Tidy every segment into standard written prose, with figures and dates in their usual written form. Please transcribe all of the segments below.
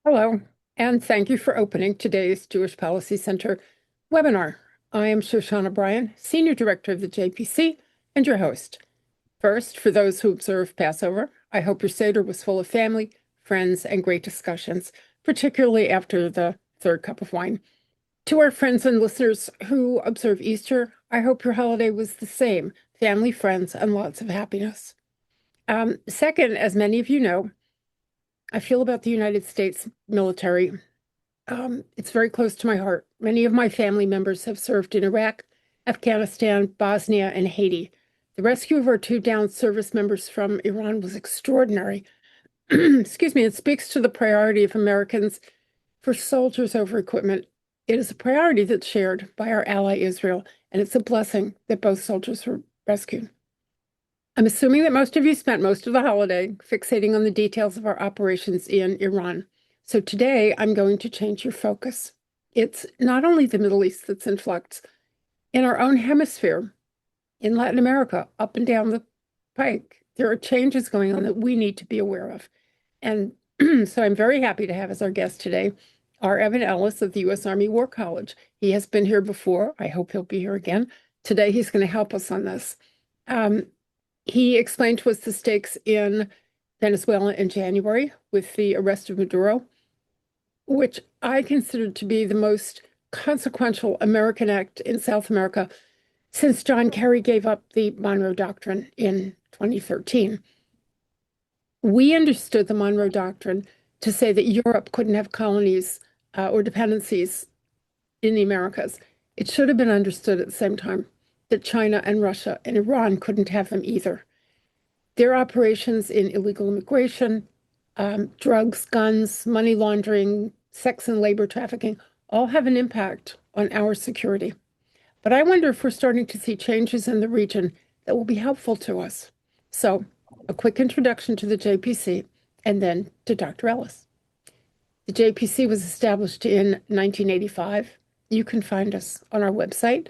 Hello, and thank you for opening today's Jewish Policy Center webinar. I am Shoshana Bryan, Senior Director of the JPC and your host. First, for those who observed Passover, I hope your Seder was full of family, friends, and great discussions, particularly after the third cup of wine. To our friends and listeners who observe Easter, I hope your holiday was the same, family, friends, and lots of happiness. Second, as many of you know, I feel about the United States military. It's very close to my heart. Many of my family members have served in Iraq, Afghanistan, Bosnia, and Haiti. The rescue of our two downed service members from Iran was extraordinary. Excuse me, it speaks to the priority of Americans for soldiers over equipment. It is a priority that's shared by our ally Israel, and it's a blessing that both soldiers were rescued. I'm assuming that most of you spent most of the holiday fixating on the details of our operations in Iran. So today I'm going to change your focus. It's not only the Middle East that's in flux. In our own hemisphere, in Latin America, up and down the pike, there are changes going on that we need to be aware of. And so I'm very happy to have as our guest today our Evan Ellis of the U.S. Army War College. He has been here before. I hope he'll be here again. Today he's going to help us on this. He explained to us the stakes in Venezuela in January with the arrest of Maduro, which I consider to be the most consequential American act in South America since John Kerry gave up the Monroe Doctrine in 2013. We understood the Monroe Doctrine to say that Europe couldn't have colonies or dependencies in the Americas. It should have been understood at the same time that China and Russia and Iran couldn't have them either. Their operations in illegal immigration, drugs, guns, money laundering, sex and labor trafficking, all have an impact on our security. But I wonder if we're starting to see changes in the region that will be helpful to us. So, a quick introduction to the JPC and then to Dr. Ellis. The JPC was established in 1985. You can find us on our website,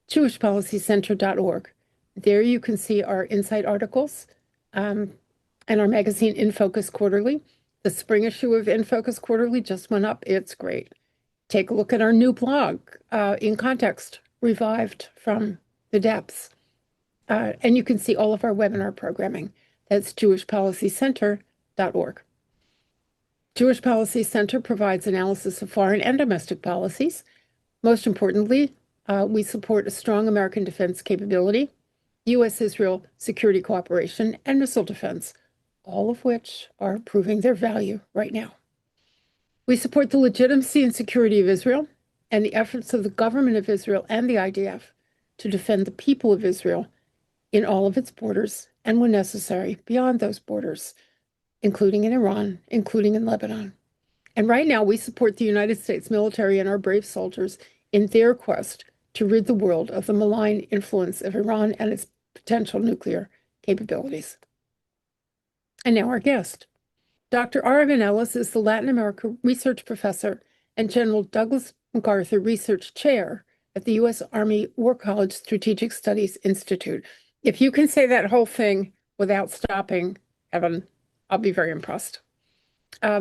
jewishpolicycenter.org. There you can see our insight articles and our magazine In Focus Quarterly. The spring issue of In Focus Quarterly just went up. It's great. Take a look at our new blog, In Context, revived from the depths. And you can see all of our webinar programming. That's jewishpolicycenter.org. Jewish Policy Center provides analysis of foreign and domestic policies. Most importantly, we support a strong American defense capability, U.S.-Israel security cooperation, and missile defense, all of which are proving their value right now. We support the legitimacy and security of Israel and the efforts of the government of Israel and the IDF to defend the people of Israel in all of its borders and, when necessary, beyond those borders, including in Iran, including in Lebanon. And right now, we support the United States military and our brave soldiers in their quest to rid the world of the malign influence of Iran and its potential nuclear capabilities. And now our guest. Dr. Evan Ellis is the Latin America Research Professor and General Douglas MacArthur Research Chair at the U.S. Army War College Strategic Studies Institute. If you can say that whole thing without stopping, Evan, I'll be very impressed.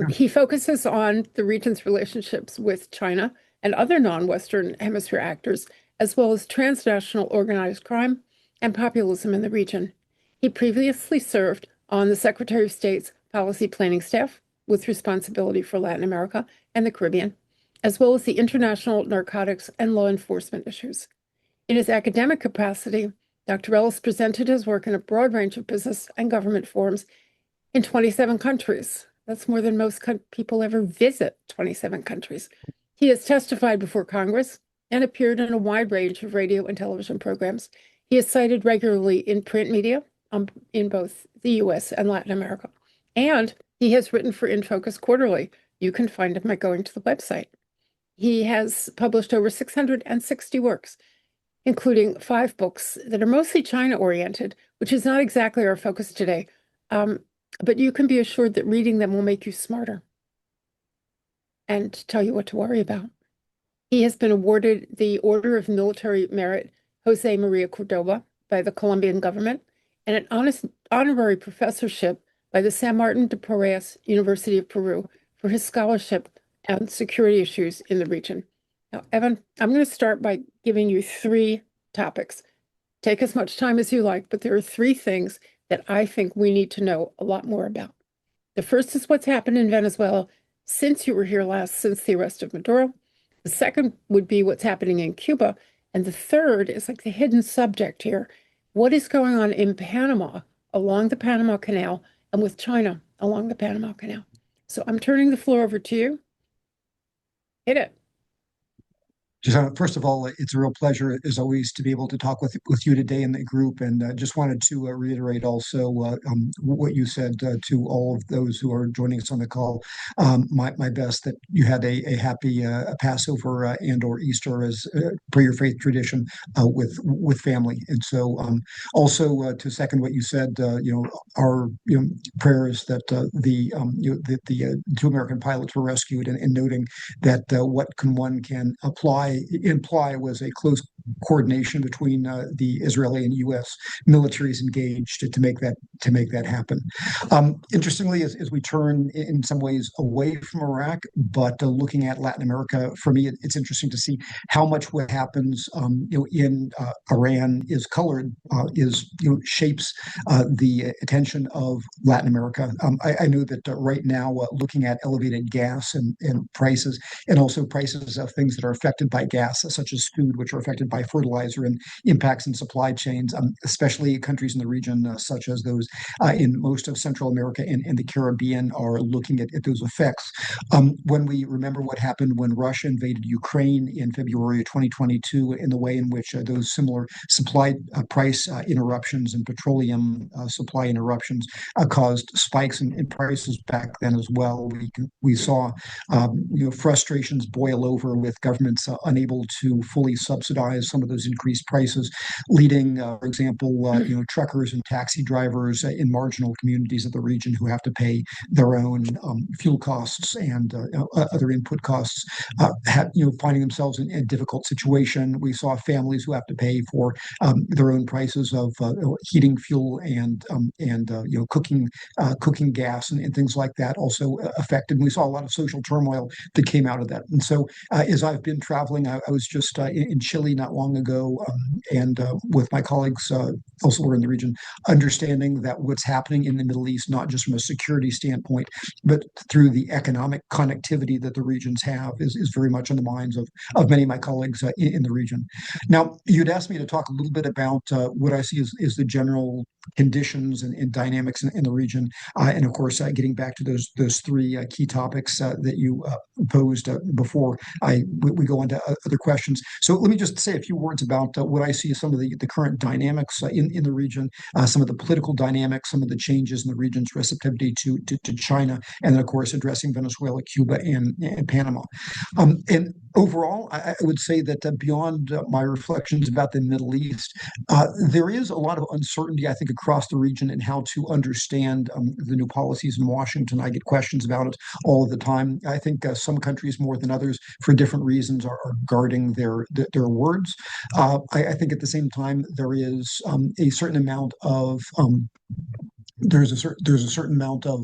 He focuses on the region's relationships with China and other non-Western hemisphere actors, as well as transnational organized crime and populism in the region. He previously served on the Secretary of State's policy planning staff with responsibility for Latin America and the Caribbean, as well as the international narcotics and law enforcement issues. In his academic capacity, Dr. Ellis presented his work in a broad range of business and government forums in 27 countries. That's more than most people ever visit, 27 countries. He has testified before Congress and appeared in a wide range of radio and television programs. He is cited regularly in print media in both the U.S. and Latin America. And he has written for In Focus Quarterly. You can find him by going to the website. He has published over 660 works, including 5 books that are mostly China-oriented, which is not exactly our focus today. But you can be assured that reading them will make you smarter and tell you what to worry about. He has been awarded the Order of Military Merit Jose Maria Cordoba by the Colombian government and an honorary professorship by the San Martin de Porres University of Peru for his scholarship and security issues in the region. Now, Evan, I'm going to start by giving you three topics. Take as much time as you like, but there are three things that I think we need to know a lot more about. The first is what's happened in Venezuela since you were here last, since the arrest of Maduro. The second would be what's happening in Cuba. And the third is like the hidden subject here. What is going on in Panama, along the Panama Canal, and with China along the Panama Canal? So I'm turning the floor over to you. Hit it. First of all, it's a real pleasure, as always, to be able to talk with you today in the group. And just wanted to reiterate also what you said to all of those who are joining us on the call. My best that you had a happy Passover and/or Easter as per your faith tradition with family. And so also to second what you said, our prayers that the two American pilots were rescued, and noting that what one can imply was a close coordination between the Israeli and U.S. militaries engaged to make that happen. Interestingly, as we turn in some ways away from Iraq, but looking at Latin America, for me, it's interesting to see how much what happens in Iran is colored, shapes the attention of Latin America. I know that right now, looking at elevated gas and prices, and also prices of things that are affected by gas, such as food, which are affected by fertilizer and impacts in supply chains, especially countries in the region, such as those in most of Central America and the Caribbean, are looking at those effects. When we remember what happened when Russia invaded Ukraine in February of 2022, in the way in which those similar supply price interruptions and petroleum supply interruptions caused spikes in prices back then as well, we saw frustrations boil over with governments unable to fully subsidize some of those increased prices, leading, for example, truckers and taxi drivers in marginal communities of the region who have to pay their own fuel costs and other input costs, finding themselves in a difficult situation. We saw families who have to pay for their own prices of heating fuel and cooking gas and things like that also affected. And we saw a lot of social turmoil that came out of that. And so as I've been traveling, I was just in Chile not long ago, and with my colleagues elsewhere in the region, understanding that what's happening in the Middle East, not just from a security standpoint, but through the economic connectivity that the regions have, is very much on the minds of many of my colleagues in the region. Now, you'd asked me to talk a little bit about what I see as the general conditions and dynamics in the region, and of course, getting back to those three key topics that you posed before we go into other questions. So let me just say a few words about what I see as some of the current dynamics in the region, some of the political dynamics, some of the changes in the region's receptivity to China, and then of course addressing Venezuela, Cuba, and Panama. And overall, I would say that beyond my reflections about the Middle East, there is a lot of uncertainty, I think, across the region in how to understand the new policies in Washington. I get questions about it all of the time. I think some countries more than others, for different reasons, are guarding their words. I think at the same time there is a certain amount of there's a certain amount of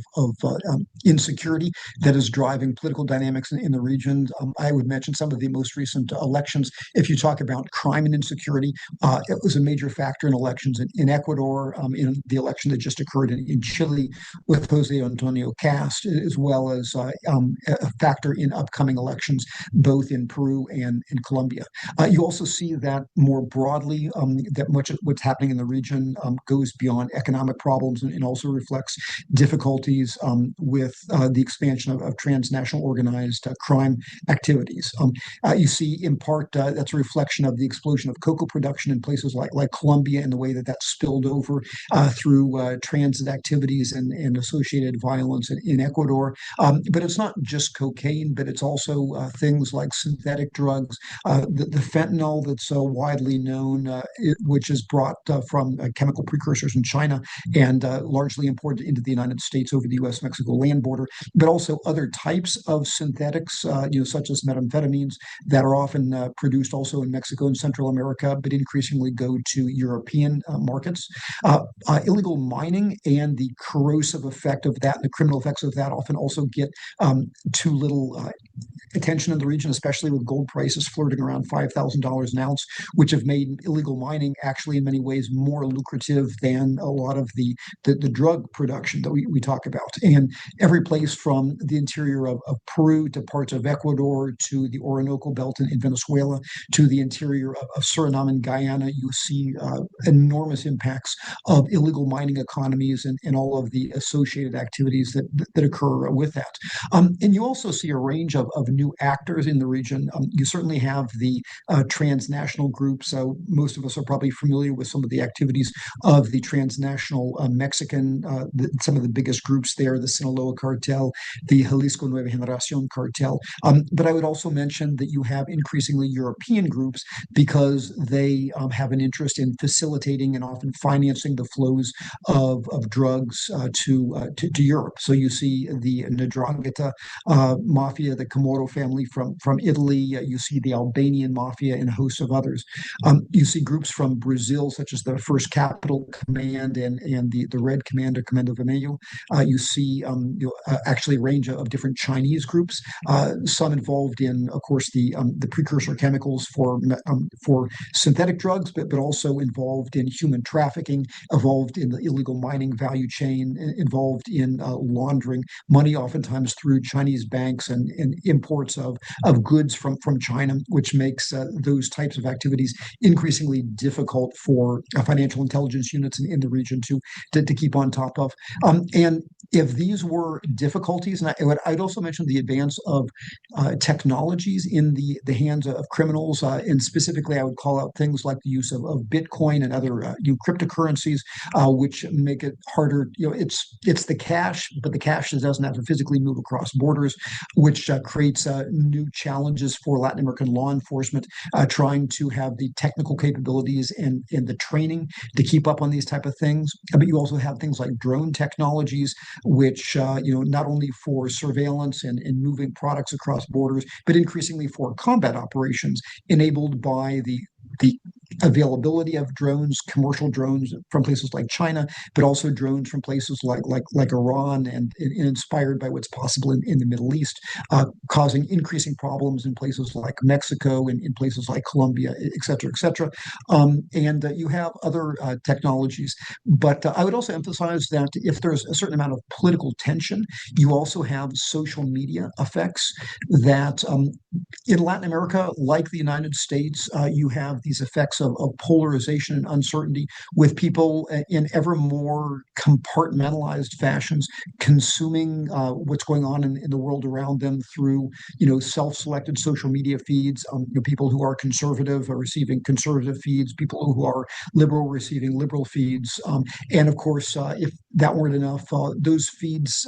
insecurity that is driving political dynamics in the region. I would mention some of the most recent elections. If you talk about crime and insecurity, it was a major factor in elections in Ecuador, in the election that just occurred in Chile with Jose Antonio Kast, as well as a factor in upcoming elections, both in Peru and in Colombia. You also see that more broadly, that much of what's happening in the region goes beyond economic problems and also reflects difficulties with the expansion of transnational organized crime activities. You see, in part, that's a reflection of the explosion of cocoa production in places like Colombia, and the way that spilled over through transit activities and associated violence in Ecuador. But it's not just cocaine, but it's also things like synthetic drugs, the fentanyl that's widely known, which is brought from chemical precursors in China, and largely imported into the United States over the U.S.-Mexico land border, but also other types of synthetics, such as methamphetamines that are often produced also in Mexico and Central America, but increasingly go to European markets. Illegal mining and the corrosive effect of that, and the criminal effects of that, often also get too little attention in the region, especially with gold prices flirting around $5,000 an ounce, which have made illegal mining actually in many ways more lucrative than a lot of the drug production that we talk about. And every place from the interior of Peru to parts of Ecuador to the Orinoco Belt in Venezuela to the interior of Suriname and Guyana, you see enormous impacts of illegal mining economies and all of the associated activities that occur with that. And you also see a range of new actors in the region. You certainly have the transnational groups. Most of us are probably familiar with some of the activities of the transnational Mexican, some of the biggest groups there, the Sinaloa cartel, the Jalisco Nueva Generacion cartel. But I would also mention that you have increasingly European groups because they have an interest in facilitating and often financing the flows of drugs to Europe. So you see the Ndrangheta mafia, the Camorro family from Italy. You see the Albanian mafia and a host of others. You see groups from Brazil, such as the First Capital Command and the Red Command or Comando Vermelho. You see actually a range of different Chinese groups, some involved in, of course, the precursor chemicals for synthetic drugs, but also involved in human trafficking, involved in the illegal mining value chain, involved in laundering money, oftentimes through Chinese banks and imports of goods from China, which makes those types of activities increasingly difficult for financial intelligence units in the region to keep on top of. And if these were difficulties, and I'd also mention the advance of technologies in the hands of criminals, and specifically I would call out things like the use of Bitcoin and other cryptocurrencies, which make it harder. It's the cash, but the cash doesn't have to physically move across borders, which creates new challenges for Latin American law enforcement trying to have the technical capabilities and the training to keep up on these type of things. But you also have things like drone technologies, which not only for surveillance and moving products across borders, but increasingly for combat operations enabled by the availability of drones, commercial drones from places like China, but also drones from places like Iran and inspired by what's possible in the Middle East, causing increasing problems in places like Mexico and in places like Colombia, et cetera, et cetera. And you have other technologies. But I would also emphasize that if there's a certain amount of political tension, you also have social media effects that in Latin America, like the United States, you have these effects of polarization and uncertainty with people in ever more compartmentalized fashions consuming what's going on in the world around them through self-selected social media feeds. People who are conservative are receiving conservative feeds, people who are liberal receiving liberal feeds, and of course if that weren't enough, those feeds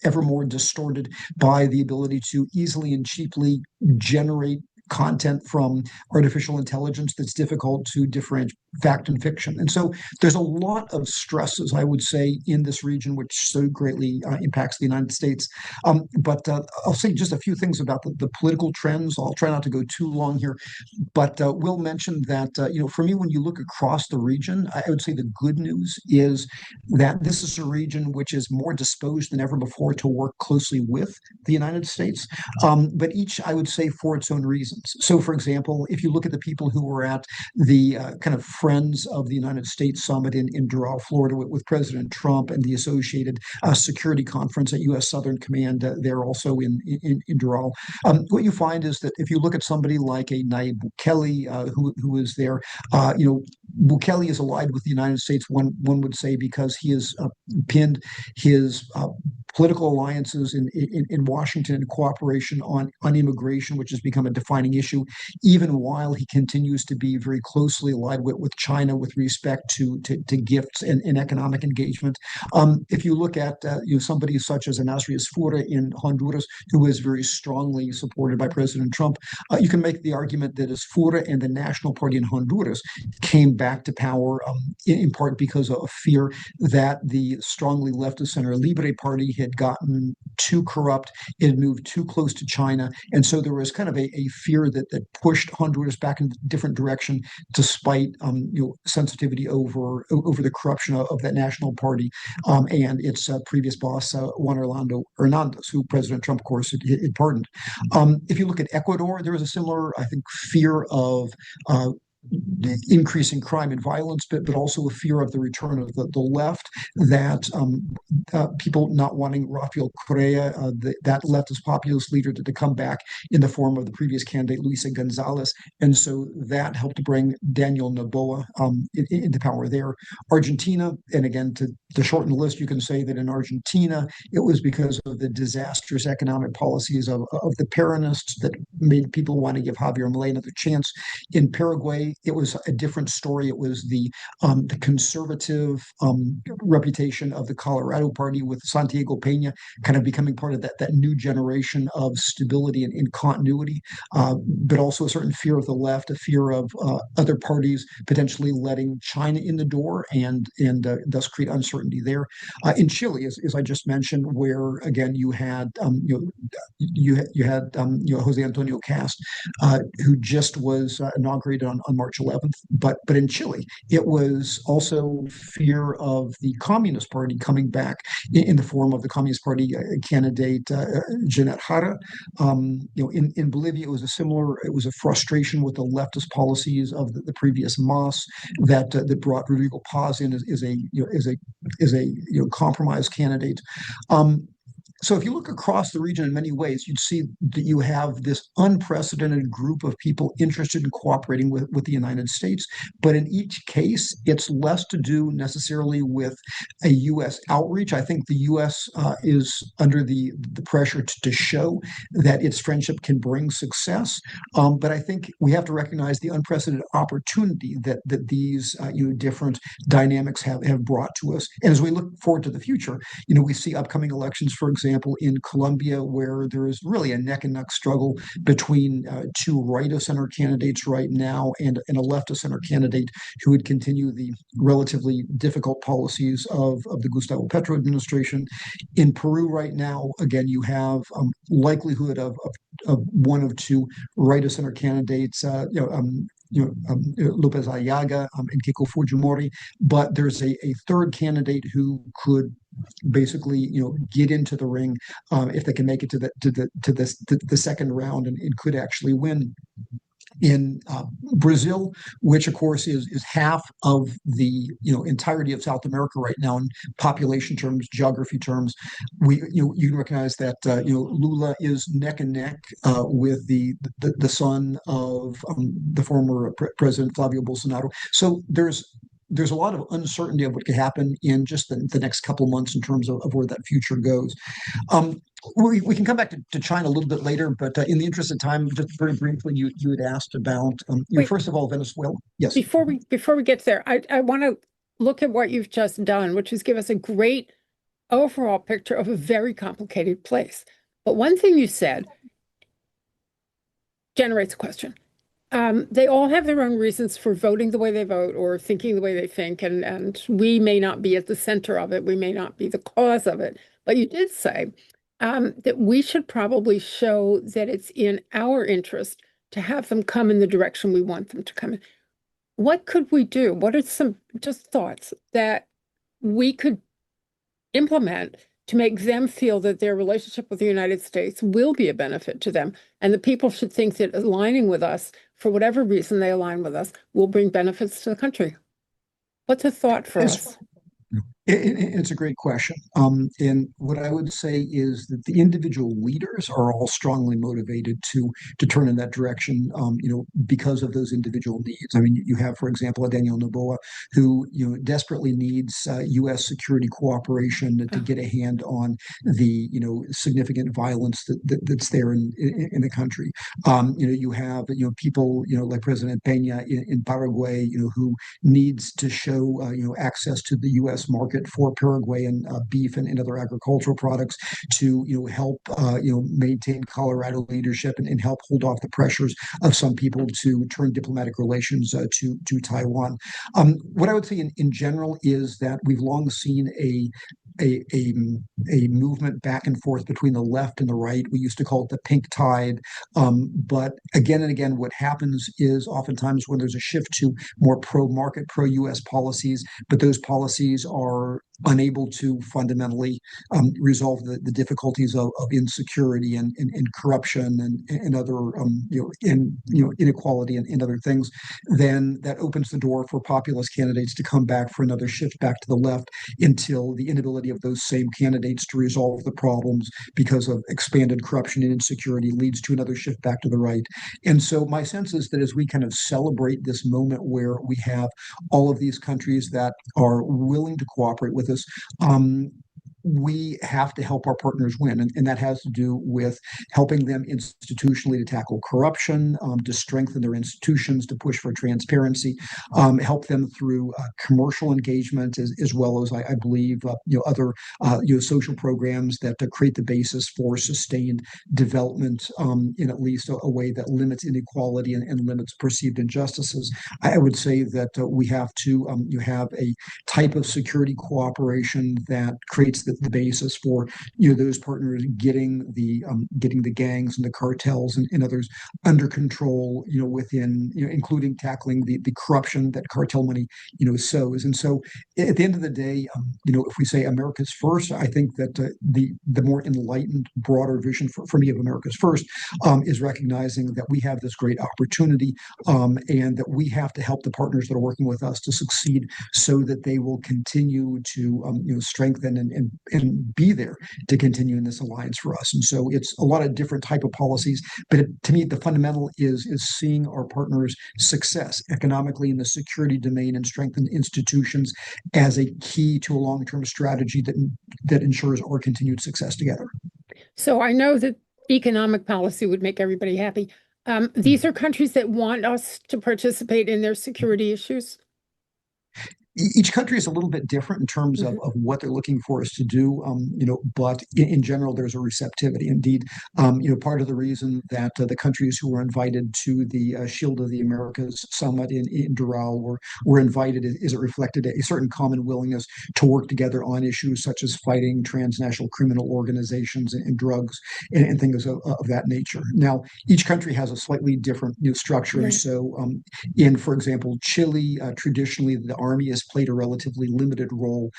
ever more distorted by the ability to easily and cheaply generate content from artificial intelligence that's difficult to differentiate fact and fiction. And so there's a lot of stresses, I would say, in this region, which so greatly impacts the United States. But I'll say just a few things about the political trends. I'll try not to go too long here, but Will mentioned that, for me, when you look across the region, I would say the good news is that this is a region which is more disposed than ever before to work closely with the United States, but each, I would say, for its own reasons. So, for example, if you look at the people who were at the kind of Friends of the United States summit in Doral, Florida, with President Trump and the associated security conference at U.S. Southern Command there also in Doral, what you find is that if you look at somebody like a Nayib Bukele, who is there, Bukele is allied with the United States, one would say, because he has pinned his political alliances in Washington and cooperation on immigration, which has become a defining issue, even while he continues to be very closely allied with China with respect to gifts and economic engagement. If you look at somebody such as Anasri Esfura in Honduras, who is very strongly supported by President Trump, you can make the argument that Esfura and the National Party in Honduras came back to power in part because of fear that the strongly leftist center Libre Party had gotten too corrupt, it had moved too close to China, and so there was kind of a fear that pushed Honduras back in a different direction, despite sensitivity over the corruption of that national party and its previous boss Juan Orlando Hernandez, who President Trump, of course, had pardoned. If you look at Ecuador, there was a similar, I think, fear of increasing crime and violence, but also a fear of the return of the left, that people not wanting Rafael Correa, that leftist populist leader, to come back in the form of the previous candidate, Luisa Gonzalez. And so that helped to bring Daniel Noboa into power there. Argentina, and again, to shorten the list, you can say that in Argentina, it was because of the disastrous economic policies of the Peronists that made people want to give Javier Milei another chance. In Paraguay, it was a different story. It was the conservative reputation of the Colorado Party, with Santiago Peña kind of becoming part of that new generation of stability and continuity, but also a certain fear of the left, a fear of other parties potentially letting China in the door, and thus create uncertainty there. In Chile, as I just mentioned, where again you had Jose Antonio Kast, who just was inaugurated on March 11th. But in Chile, it was also fear of the Communist Party coming back in the form of the Communist Party candidate Janet Jara. In Bolivia, it was a frustration with the leftist policies of the previous MAS that brought Rodrigo Paz in as a compromise candidate. So if you look across the region in many ways, you'd see that you have this unprecedented group of people interested in cooperating with the United States. But in each case, it's less to do necessarily with a U.S. outreach. I think the U.S. is under the pressure to show that its friendship can bring success. But I think we have to recognize the unprecedented opportunity that these different dynamics have brought to us. And as we look forward to the future, we see upcoming elections, for example, in Colombia, where there is really a neck and neck struggle between two right of center candidates right now and a left of center candidate who would continue the relatively difficult policies of the Gustavo Petro administration. In Peru right now, again, you have likelihood of one of two right of center candidates, Lopez Ayaga and Keiko Fujimori, but there's a third candidate who could basically get into the ring if they can make it to the second round, and could actually win. In Brazil, which of course is half of the entirety of South America right now in population terms, geography terms, you can recognize that Lula is neck and neck with the son of the former President Flavio Bolsonaro. So there's a lot of uncertainty of what could happen in just the next couple of months in terms of where that future goes. We can come back to China a little bit later, but in the interest of time, just very briefly, you had asked about first of all, Venezuela. Yes. Before we get there, I want to look at what you've just done, which is give us a great overall picture of a very complicated place. But one thing you said generates a question. They all have their own reasons for voting the way they vote or thinking the way they think, and we may not be at the center of it. We may not be the cause of it. But you did say that we should probably show that it's in our interest to have them come in the direction we want them to come in. What could we do? What are some just thoughts that we could implement to make them feel that their relationship with the United States will be a benefit to them, and that people should think that aligning with us, for whatever reason they align with us, will bring benefits to the country? What's a thought for us? It's a great question. And what I would say is that the individual leaders are all strongly motivated to turn in that direction, because of those individual needs. I mean, you have, for example, a Daniel Noboa who, desperately needs U.S. security cooperation to Oh, get a hand on the, significant violence that's there in the country. You have, people, like President Peña in Paraguay, who needs to show access to the U.S. market for Paraguayan beef and other agricultural products to help maintain Colorado leadership and help hold off the pressures of some people to turn diplomatic relations to Taiwan. What I would say in general is that we've long seen a, a, a movement back and forth between the left and the right. We used to call it the pink tide. But again and again, what happens is oftentimes when there's a shift to more pro-market, pro-US policies, but those policies are unable to fundamentally resolve the difficulties of insecurity and corruption and other inequality and other things, then that opens the door for populist candidates to come back for another shift back to the left until the inability of those same candidates to resolve the problems because of expanded corruption and insecurity leads to another shift back to the right. And so my sense is that as we kind of celebrate this moment where we have all of these countries that are willing to cooperate with us, we have to help our partners win. And that has to do with helping them institutionally to tackle corruption, to strengthen their institutions, to push for transparency, help them through commercial engagement, as well as I believe other social programs that create the basis for sustained development in at least a way that limits inequality and limits perceived injustices. I would say that we have to you have a type of security cooperation that creates the basis for those partners getting the gangs and the cartels and others under control, within, including tackling the corruption that cartel money sows. And so at the end of the day, if we say America's first, I think that the more enlightened, broader vision for me of America's first is recognizing that we have this great opportunity, and that we have to help the partners that are working with us to succeed so that they will continue to strengthen and be there to continue in this alliance for us. And so it's a lot of different type of policies, but to me the fundamental is seeing our partners' success economically in the security domain and strengthen institutions as a key to a long-term strategy that ensures our continued success together. so I know that economic policy would make everybody happy. These are countries that want us to participate in their security issues. Each country is a little bit different in terms Mhm. of what they're looking for us to do, but in general, there's a receptivity. Indeed, part of the reason that the countries who were invited to the Shield of the Americas summit in Doral were invited is it reflected a certain common willingness to work together on issues such as fighting transnational criminal organizations and drugs and things of that nature. Now, each country has a slightly different structure. And Right. so, for example, Chile, traditionally, the army has played a relatively limited role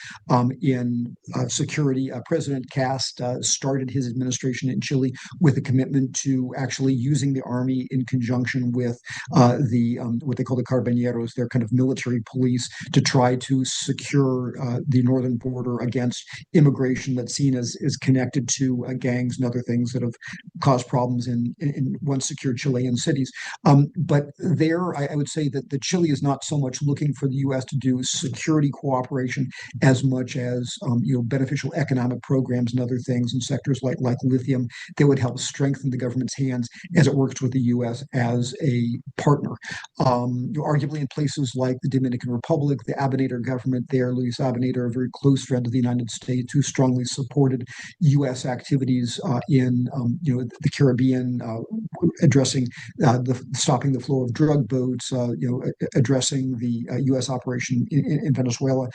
in security. President Kast started his administration in Chile with a commitment to actually using the army in conjunction with the what they call the Carabineros, their kind of military police, to try to secure the northern border against immigration that's seen as connected to gangs and other things that have caused problems in once secured Chilean cities. But there, I would say that the Chile is not so much looking for the U.S. to do security cooperation as much as beneficial economic programs and other things in sectors like lithium that would help strengthen the government's hands as it works with the U.S. as a partner. Arguably, in places like the Dominican Republic, the Abinader government there, Luis Abinader, a very close friend of the United States, who strongly supported U.S. activities in the Caribbean, addressing stopping the flow of drug boats, addressing the U.S. operation in Venezuela.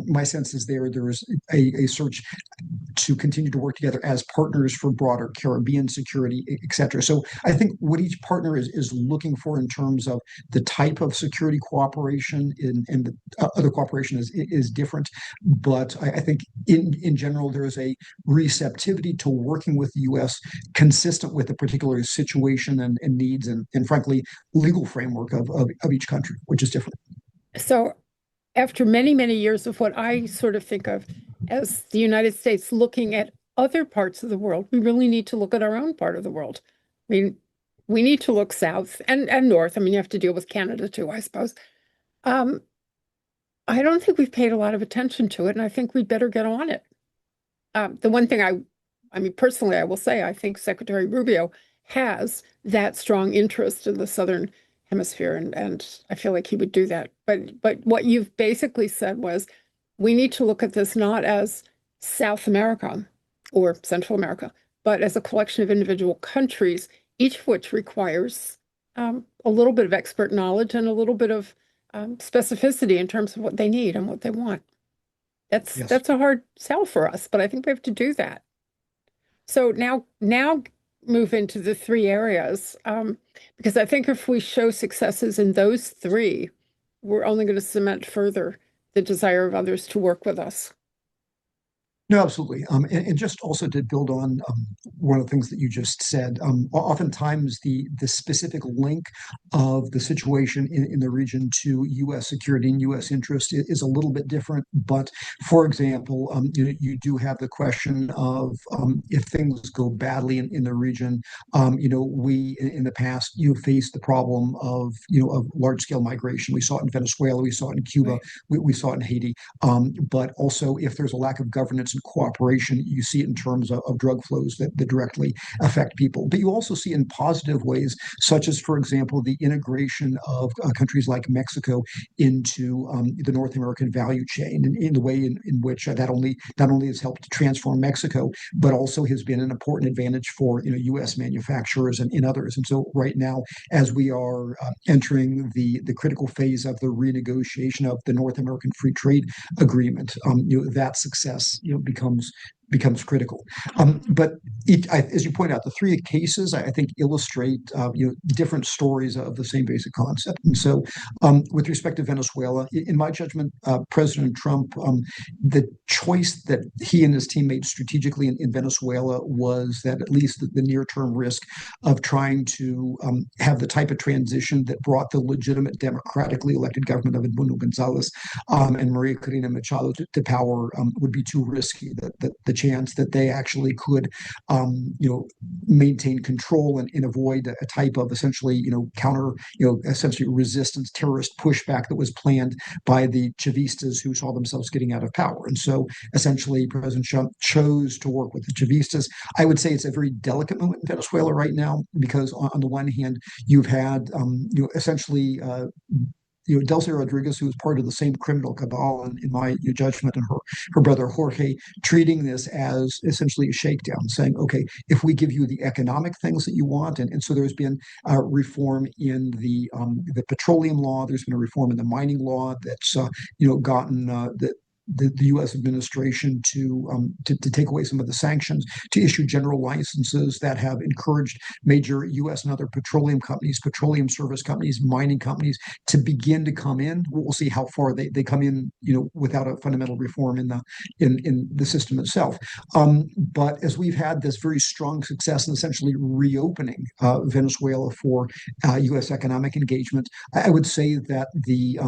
My sense is there is a search to continue to work together as partners for broader Caribbean security, et cetera. So I think what each partner is looking for in terms of the type of security cooperation and the other cooperation is different. But I think in general, there is a receptivity to working with the U.S. consistent with the particular situation and needs and frankly, legal framework of each country, which is different. So after many, many years of what I sort of think of as the United States looking at other parts of the world, we really need to look at our own part of the world. I mean, we need to look south and north. I mean, you have to deal with Canada too, I suppose. Um, I don't think we've paid a lot of attention to it, and I think we'd better get on it. The one thing I mean, personally, I will say, I think Secretary Rubio has that strong interest in the Southern Hemisphere, and I feel like he would do that. But what you've basically said was we need to look at this not as South America or Central America, but as a collection of individual countries, each of which requires a little bit of expert knowledge and a little bit of specificity in terms of what they need and what they want. Yes. That's a hard sell for us, but I think we have to do that. So now move into the three areas, because I think if we show successes in those three, we're only going to cement further the desire of others to work with us. No, absolutely. And just also to build on one of the things that you just said, oftentimes the specific link of the situation in the region to U.S. security and U.S. interest is a little bit different. But for example, you do have the question of if things go badly in the region, we in the past faced the problem of of large scale migration. We saw it in Venezuela, we saw it in Cuba, Right. we saw it in Haiti. But also, if there's a lack of governance and cooperation, you see it in terms of drug flows that directly affect people. But you also see in positive ways, such as, for example, the integration of countries like Mexico into the North American value chain, and in the way in which that only not only has helped transform Mexico, but also has been an important advantage for U.S. manufacturers and others. And so, right now, as we are entering the critical phase of the renegotiation of the North American Free Trade Agreement, that success becomes critical. But as you point out, the three cases I think illustrate different stories of the same basic concept. And so, with respect to Venezuela, in my judgment, President Trump, the choice that he and his team made strategically in Venezuela was that at least the near-term risk of trying to have the type of transition that brought the legitimate democratically elected government of Edmundo Gonzalez and Maria Corina Machado to power would be too risky. That the chance that they actually could, maintain control and avoid a type of essentially, counter, essentially resistance, terrorist pushback that was planned by the Chavistas who saw themselves getting out of power. And so, essentially, President Trump chose to work with the Chavistas. I would say it's a very delicate moment in Venezuela right now because, on the one hand, you've had, essentially Delcy Rodriguez, who was part of the same criminal cabal, in my judgment, and her brother Jorge, treating this as essentially a shakedown, saying, okay, if we give you the economic things that you want, and so there's been reform in the petroleum law, there's been a reform in the mining law that's gotten the U.S. administration to take away some of the sanctions, to issue general licenses that have encouraged major U.S. and other petroleum companies, petroleum service companies, mining companies to begin to come in. We'll see how far they come in, without a fundamental reform in the system itself. But as we've had this very strong success in essentially reopening Venezuela for U.S. economic engagement, I would say that the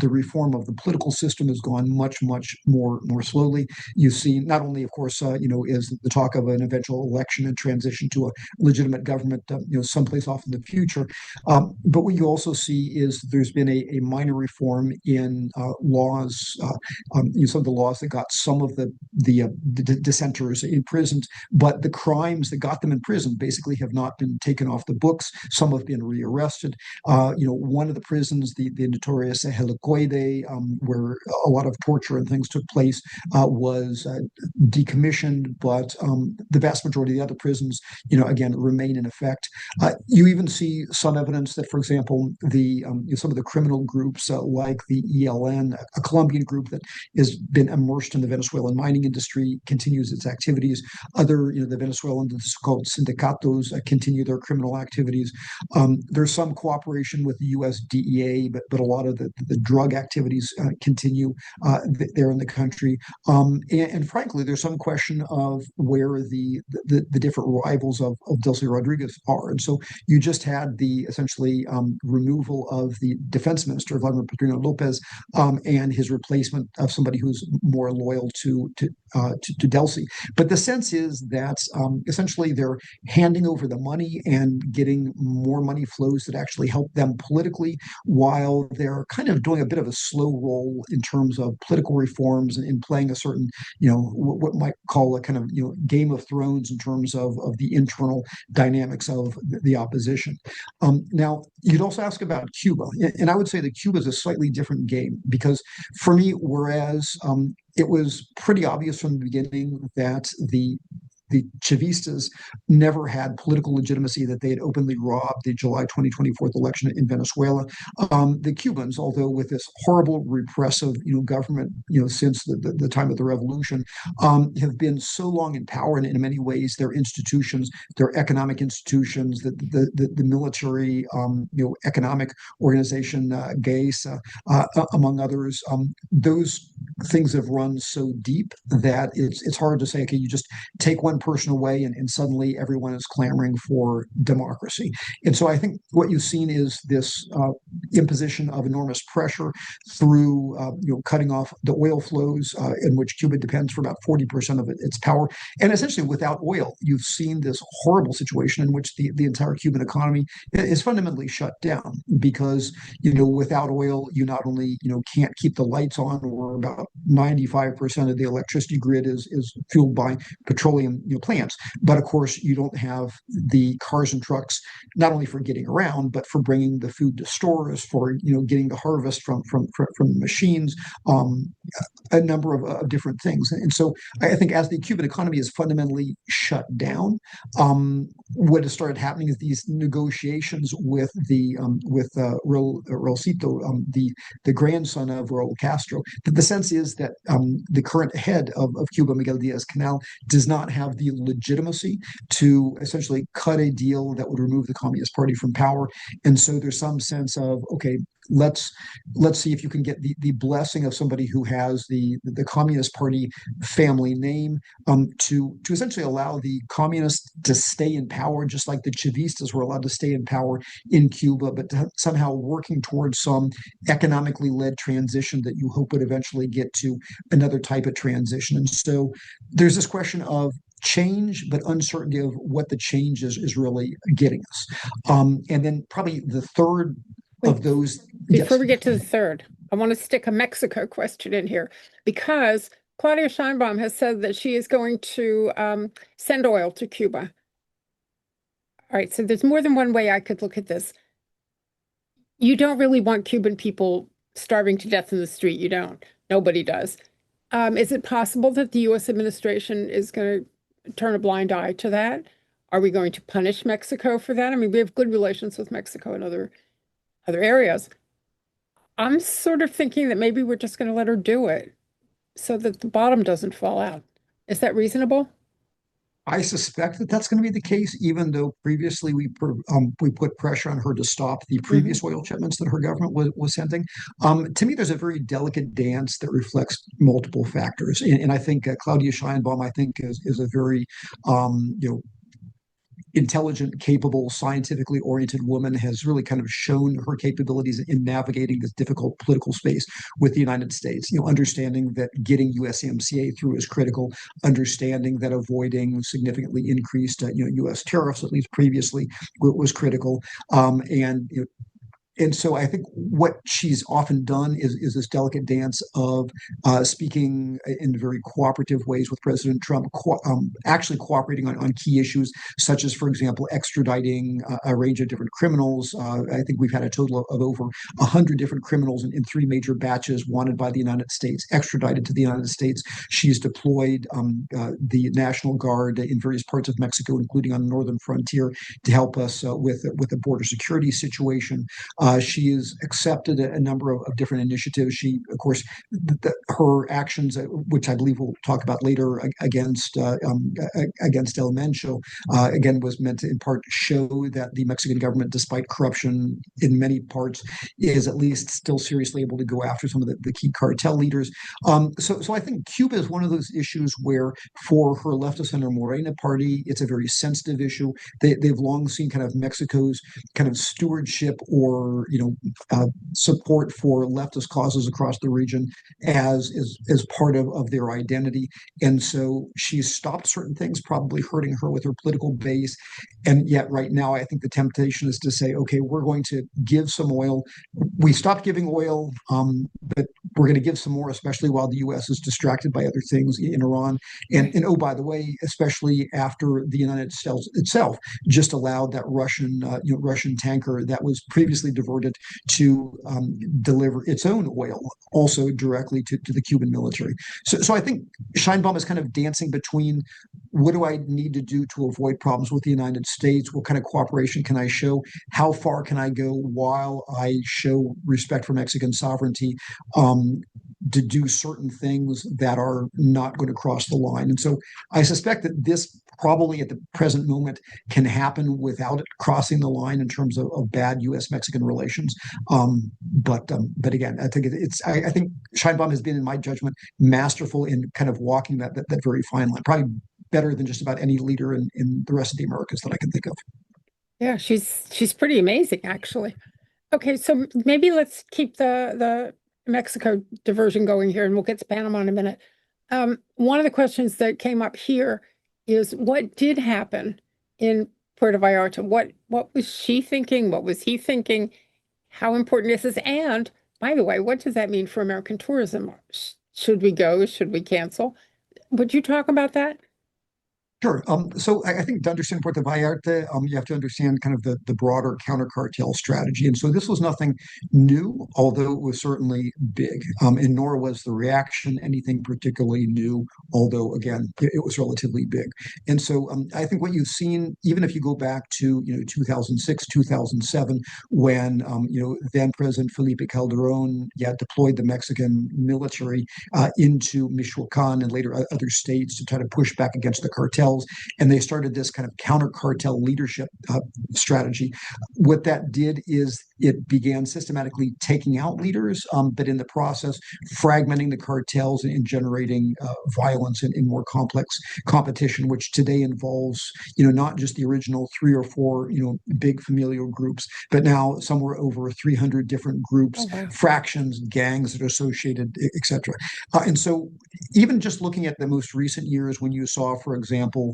reform of the political system has gone much more slowly. You see, not only, of course, is the talk of an eventual election and transition to a legitimate government, someplace off in the future, but what you also see is there's been a minor reform in laws, some of the laws that got some of the dissenters imprisoned, but the crimes that got them in prison basically have not been taken off the books. Some have been rearrested. One of the prisons, the notorious Helicoide, where a lot of torture and things took place, was decommissioned, but the vast majority of the other prisons, again, remain in effect. You even see some evidence that, for example, some of the criminal groups like the ELN, a Colombian group that has been immersed in the Venezuelan mining industry, continues its activities. The Venezuelan called sindicatos continue their criminal activities. There's some cooperation with the U.S. DEA, but a lot of the drug activities continue. there in the country. And frankly, there's some question of where the different rivals of Delcy Rodriguez are. And so you just had the essentially removal of the defense minister, Vladimir Pedrino Lopez, and his replacement of somebody who's more loyal to Delcy. But the sense is that essentially they're handing over the money and getting more money flows that actually help them politically, while they're kind of doing a bit of a slow roll in terms of political reforms and in playing a certain, what might call a kind of, Game of Thrones in terms of the internal dynamics of the opposition. Now, you'd also ask about Cuba, and I would say that Cuba is a slightly different game because for me, whereas it was pretty obvious from the beginning that the Chavistas never had political legitimacy, that they had openly robbed the July 2024 election in Venezuela. The Cubans, although with this horrible repressive, government, since the time of the revolution, have been so long in power, and in many ways, their institutions, their economic institutions, the military, economic organization, GAES, among others, those things have run so deep that it's hard to say, okay, you just take one person away and suddenly everyone is clamoring for democracy. And so I think what you've seen is this imposition of enormous pressure through cutting off the oil flows, in which Cuba depends for about 40% of its power. And essentially without oil, you've seen this horrible situation in which the entire Cuban economy is fundamentally shut down because, without oil, you not only, can't keep the lights on, or about 95% of the electricity grid is fueled by petroleum plants. But of course, you don't have the cars and trucks, not only for getting around, but for bringing the food to stores, for getting the harvest from the machines, a number of different things. And so I think as the Cuban economy is fundamentally shut down, what has started happening is these negotiations with Raulcito, the grandson of Raul Castro. The sense is that the current head of Cuba, Miguel Diaz-Canel, does not have the legitimacy to essentially cut a deal that would remove the Communist Party from power. And so there's some sense of, okay, let's see if you can get the blessing of somebody who has the Communist Party family name, to essentially allow the communists to stay in power, just like the Chavistas were allowed to stay in power in Cuba, but somehow working towards some economically led transition that you hope would eventually get to another type of transition. And so there's this question of change, but uncertainty of what the change is really getting us. And then probably the third of those. Before we get to the third, I want to stick a Mexico question in here because Claudia Sheinbaum has said that she is going to send oil to Cuba. All right, so there's more than one way I could look at this. You don't really want Cuban people starving to death in the street. You don't. Nobody does. Is it possible that the U.S. administration is going to turn a blind eye to that? Are we going to punish Mexico for that? I mean, we have good relations with Mexico and other areas. I'm sort of thinking that maybe we're just going to let her do it so that the bottom doesn't fall out. Is that reasonable? I suspect that that's going to be the case, even though previously we put pressure on her to stop the previous oil shipments that her government was sending. To me, there's a very delicate dance that reflects multiple factors, and I think Claudia Sheinbaum, I think, is a very intelligent, capable, scientifically oriented woman, has really kind of shown her capabilities in navigating this difficult political space with the United States. Understanding that getting USMCA through is critical, understanding that avoiding significantly increased U.S. tariffs, at least previously, was critical, and so I think what she's often done is this delicate dance of speaking in very cooperative ways with President Trump, actually cooperating on key issues, such as, for example, extraditing a range of different criminals. I think we've had a total of over 100 different criminals in three major batches wanted by the United States, extradited to the United States. She's deployed the National Guard in various parts of Mexico, including on the northern frontier, to help us with the border security situation. She has accepted a number of different initiatives. She, of course, her actions, which I believe we'll talk about later, against El Mencho, again, was meant to in part show that the Mexican government, despite corruption in many parts, is at least still seriously able to go after some of the key cartel leaders. So I think Cuba is one of those issues where, for her leftist center Morena party, it's a very sensitive issue. They've long seen kind of Mexico's kind of stewardship or support for leftist causes across the region as part of their identity. And so she's stopped certain things, probably hurting her with her political base. And yet right now, I think the temptation is to say, okay, we're going to give some oil. We stopped giving oil, but we're going to give some more, especially while the U.S. is distracted by other things in Iran. And oh, by the way, especially after the United States itself just allowed that Russian tanker that was previously diverted to deliver its own oil also directly to the Cuban military. So I think Scheinbaum is kind of dancing between what do I need to do to avoid problems with the United States? What kind of cooperation can I show? How far can I go while I show respect for Mexican sovereignty? To do certain things that are not going to cross the line. And so I suspect that this probably at the present moment can happen without it crossing the line in terms of bad U.S.-Mexican relations. But again, I think I think Scheinbaum has been, in my judgment, masterful in kind of walking that very fine line, probably better than just about any leader in the rest of the Americas that I can think of. Yeah, she's pretty amazing, actually. Okay, so maybe let's keep the Mexico diversion going here, and we'll get to Panama in a minute. One of the questions that came up here is what did happen in Puerto Vallarta? What was she thinking? What was he thinking? How important is this? And by the way, what does that mean for American tourism? Should we go? Should we cancel? Would you talk about that? Sure. So I think to understand Puerto Vallarta, you have to understand kind of the broader counter-cartel strategy. And so this was nothing new, although it was certainly big. And nor was the reaction anything particularly new, although, again, it was relatively big. And so I think what you've seen, even if you go back to 2006, 2007, when then President Felipe Calderón deployed the Mexican military into Michoacan and later other states to try to push back against the cartels. And they started this kind of counter cartel leadership strategy. What that did is it began systematically taking out leaders, but in the process, fragmenting the cartels and generating violence in more complex competition, which today involves, not just the original 3 or 4, big familial groups, but now somewhere over 300 different groups, Oh, wow. fractions, gangs that are associated, et cetera. And so even just looking at the most recent years, when you saw, for example,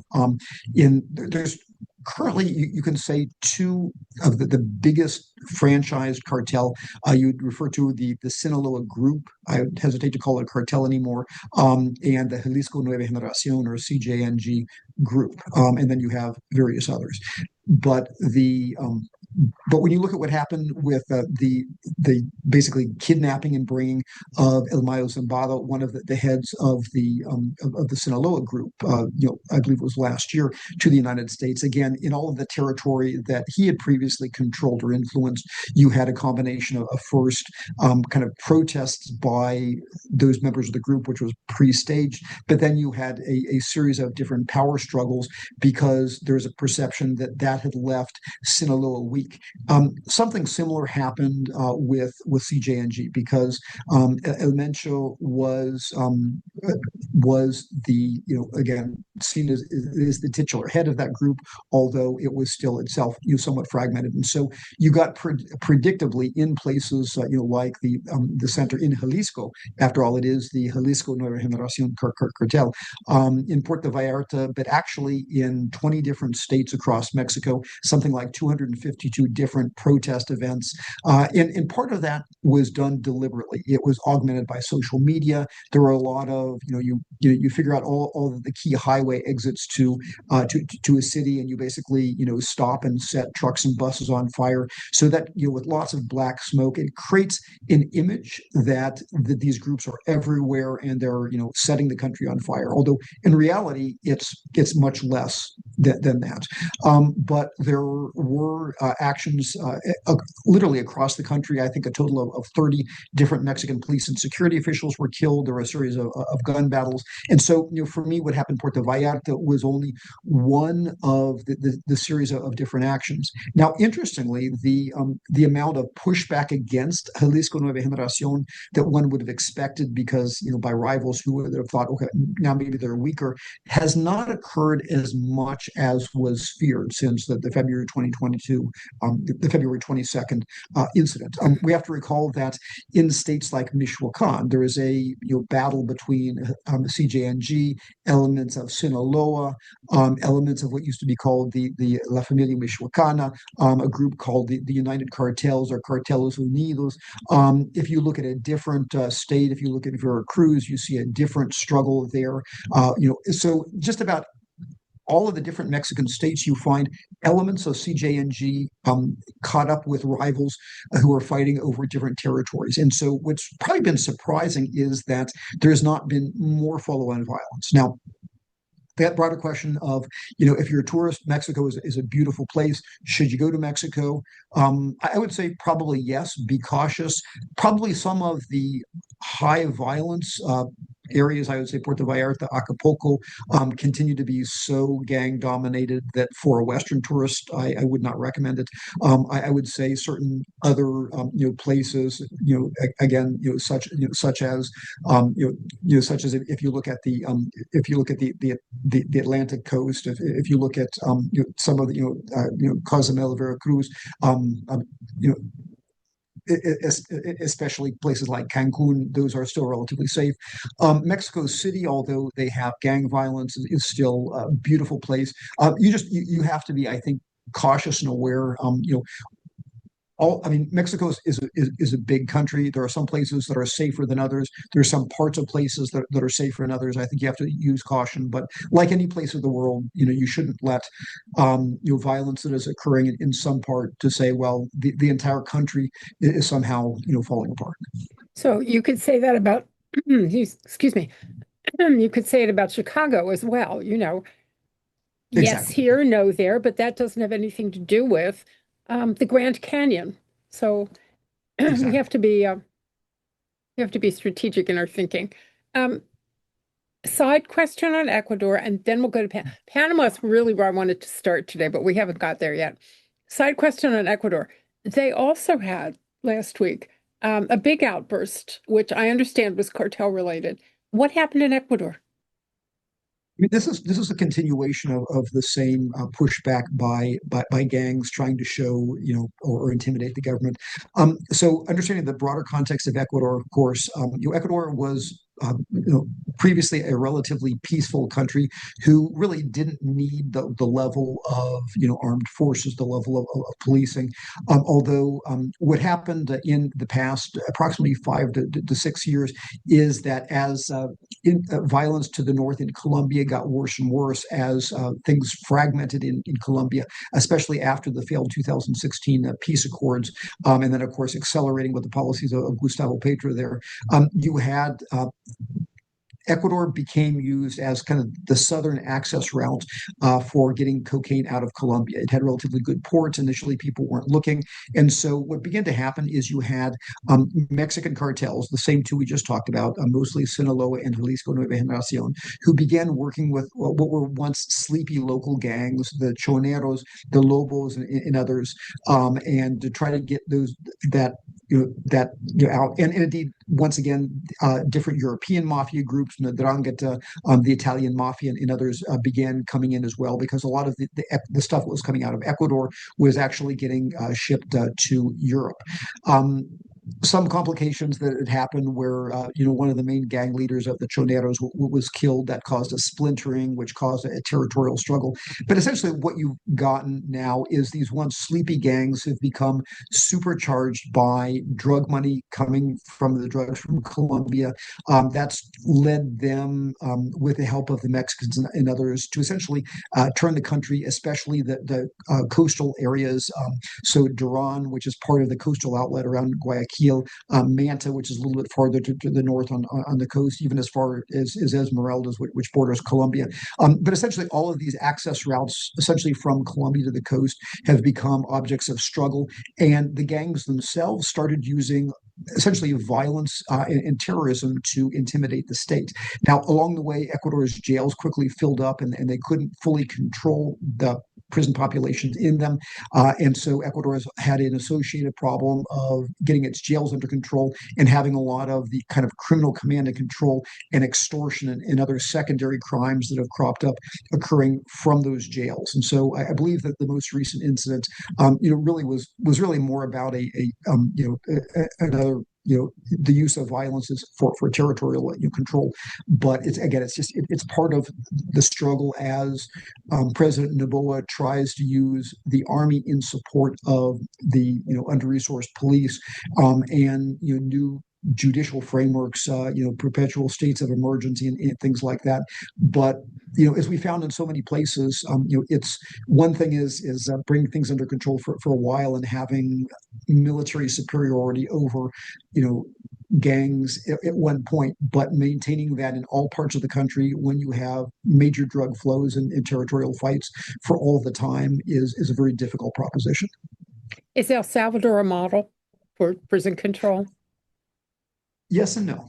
there's currently you can say 2 of the biggest franchised cartel. You'd refer to the Sinaloa group. I hesitate to call it a cartel anymore, and the Jalisco Nueva Generación, or CJNG group, and then you have various others. But when you look at what happened with the basically kidnapping and bringing of El Mayo Zambada, one of the heads of the Sinaloa group, I believe it was last year, to the United States, again in all of the territory that he had previously controlled or influenced, you had a combination of first kind of protests by those members of the group, which was pre-staged, but then you had a series of different power struggles because there's a perception that had left Sinaloa weak. Something similar happened with CJNG because El Mencho was the again seen as the titular head of that group, although it was still itself somewhat fragmented, and so you got predictably in places like the center in Jalisco. After all, it is the Jalisco Nueva Generación cartel in Puerto Vallarta, but actually in 20 different states across Mexico, something like 252 different protest events. And part of that was done deliberately. It was augmented by social media. There were a lot of, you figure out all of the key highway exits to a city, and you basically, stop and set trucks and buses on fire so that, with lots of black smoke, it creates an image that these groups are everywhere and they're, setting the country on fire. Although in reality, it's much less than that. But there were actions literally across the country. I think a total of 30 different Mexican police and security officials were killed. There were a series of gun battles. And so, for me, what happened in Puerto Vallarta was only one of the series of different actions. Now, interestingly, the amount of pushback against Jalisco Nueva Generación that one would have expected, because by rivals who would have thought, okay, now maybe they're weaker, has not occurred as much as was feared since the February 2022, the February 22nd incident. We have to recall that in states like Michoacan, there is a battle between CJNG, elements of Sinaloa, elements of what used to be called the La Familia Michoacana, a group called the United Cartels or Carteles Unidos. If you look at a different state, if you look at Veracruz, you see a different struggle there. So just about all of the different Mexican states, you find elements of CJNG caught up with rivals who are fighting over different territories. And so what's probably been surprising is that there's not been more follow-on violence. Now, that broader question of, if you're a tourist, Mexico is a beautiful place. Should you go to Mexico? I would say probably yes. Be cautious. Probably some of the high violence areas, I would say Puerto Vallarta, Acapulco, continue to be so gang dominated that for a Western tourist, I would not recommend it. I would say certain other places, again, such as such as if you look at the Atlantic coast, if you look at some of the Cozumel, Veracruz, especially places like Cancun, those are still relatively safe. Mexico City, although they have gang violence, is still a beautiful place. You have to be, I think, cautious and aware. Mexico is a big country. There are some places that are safer than others. There are some parts of places that are safer than others. I think you have to use caution. But like any place of the world, you shouldn't let violence that is occurring in some part to say, well, the entire country is somehow falling apart. So you could say that about, excuse me, you could say it about Chicago as well. Yes, Exactly. here, no there, but that doesn't have anything to do with the Grand Canyon. So we Exactly. have to be strategic in our thinking. Side question on Ecuador, and then we'll go to Panama. Panama is really where I wanted to start today, but we haven't got there yet. Side question on Ecuador. They also had last week a big outburst, which I understand was cartel related. What happened in Ecuador? This is a continuation of the same pushback by gangs trying to show or intimidate the government. So understanding the broader context of Ecuador, of course, Ecuador was previously a relatively peaceful country who really didn't need the level of armed forces, the level of policing. Although what happened in the past approximately 5 to 6 years is that as violence to the north in Colombia got worse and worse, as things fragmented in Colombia, especially after the failed 2016 peace accords, and then of course accelerating with the policies of Gustavo Petro there, you had Ecuador became used as kind of the southern access route for getting cocaine out of Colombia. It had relatively good ports. Initially, people weren't looking. And so what began to happen is you had Mexican cartels, the same two we just talked about, mostly Sinaloa and Jalisco Nueva Generación, who began working with what were once sleepy local gangs, the Choneros, the Lobos, and others, and to try to get out. And indeed, once again, different European mafia groups, the 'Ndrangheta, the Italian mafia, and others began coming in as well, because a lot of the stuff that was coming out of Ecuador was actually getting shipped to Europe. Some complications that had happened where one of the main gang leaders of the Choneros was killed. That caused a splintering, which caused a territorial struggle. But essentially what you've gotten now is these once sleepy gangs have become supercharged by drug money coming from the drugs from Colombia. That's led them, with the help of the Mexicans and others, to essentially turn the country, especially the coastal areas. So Duran, which is part of the coastal outlet around Guayaquil, Guayaquil, Manta, which is a little bit farther to the north on the coast, even as far as Esmeraldas, which borders Colombia. But essentially, all of these access routes, essentially from Colombia to the coast, have become objects of struggle. And the gangs themselves started using essentially violence and terrorism to intimidate the state. Now, along the way, Ecuador's jails quickly filled up and they couldn't fully control the prison populations in them. And so Ecuador has had an associated problem of getting its jails under control and having a lot of the kind of criminal command and control and extortion and other secondary crimes that have cropped up occurring from those jails. And so I believe that the most recent incident, really was really more about another the use of violence is for territorial control, but it's part of the struggle as President Noboa tries to use the army in support of the under-resourced police, and new judicial frameworks, perpetual states of emergency and things like that. But as we found in so many places, it's one thing is bringing things under control for a while and having military superiority over, gangs at one point, but maintaining that in all parts of the country when you have major drug flows and territorial fights for all the time is a very difficult proposition. Is El Salvador a model for prison control? Yes and no.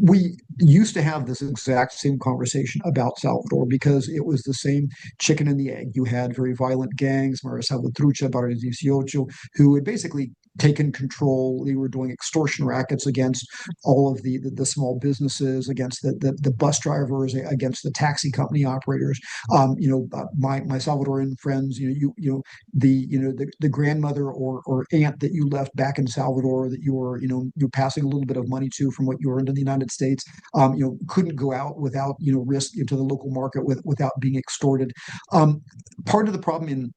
We used to have this exact same conversation about Salvador because it was the same chicken and the egg. You had very violent gangs, Mara Salvatrucha, Barrio 18, who had basically taken control. They were doing extortion rackets against all of the small businesses, against the bus drivers, against the taxi company operators. My Salvadoran friends, the grandmother or aunt that you left back in Salvador that you're passing a little bit of money to from what you earned in the United States, couldn't go out without risk into the local market without being extorted. Part of the problem in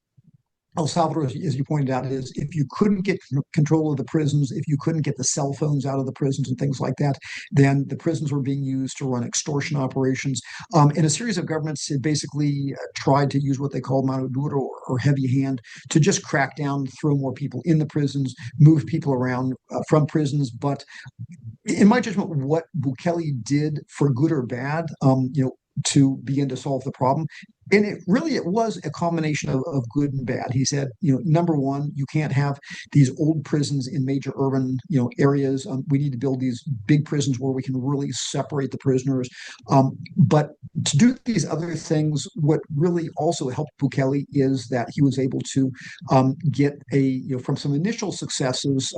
El Salvador, as you pointed out, is if you couldn't get control of the prisons, if you couldn't get the cell phones out of the prisons and things like that, then the prisons were being used to run extortion operations. And a series of governments had basically tried to use what they call mano duro or heavy hand to just crack down, throw more people in the prisons, move people around from prisons. But in my judgment, what Bukele did, for good or bad, to begin to solve the problem. And it was a combination of good and bad. He said, number one, you can't have these old prisons in major urban, areas. We need to build these big prisons where we can really separate the prisoners. But to do these other things, what really also helped Bukele is that he was able to get from some initial successes,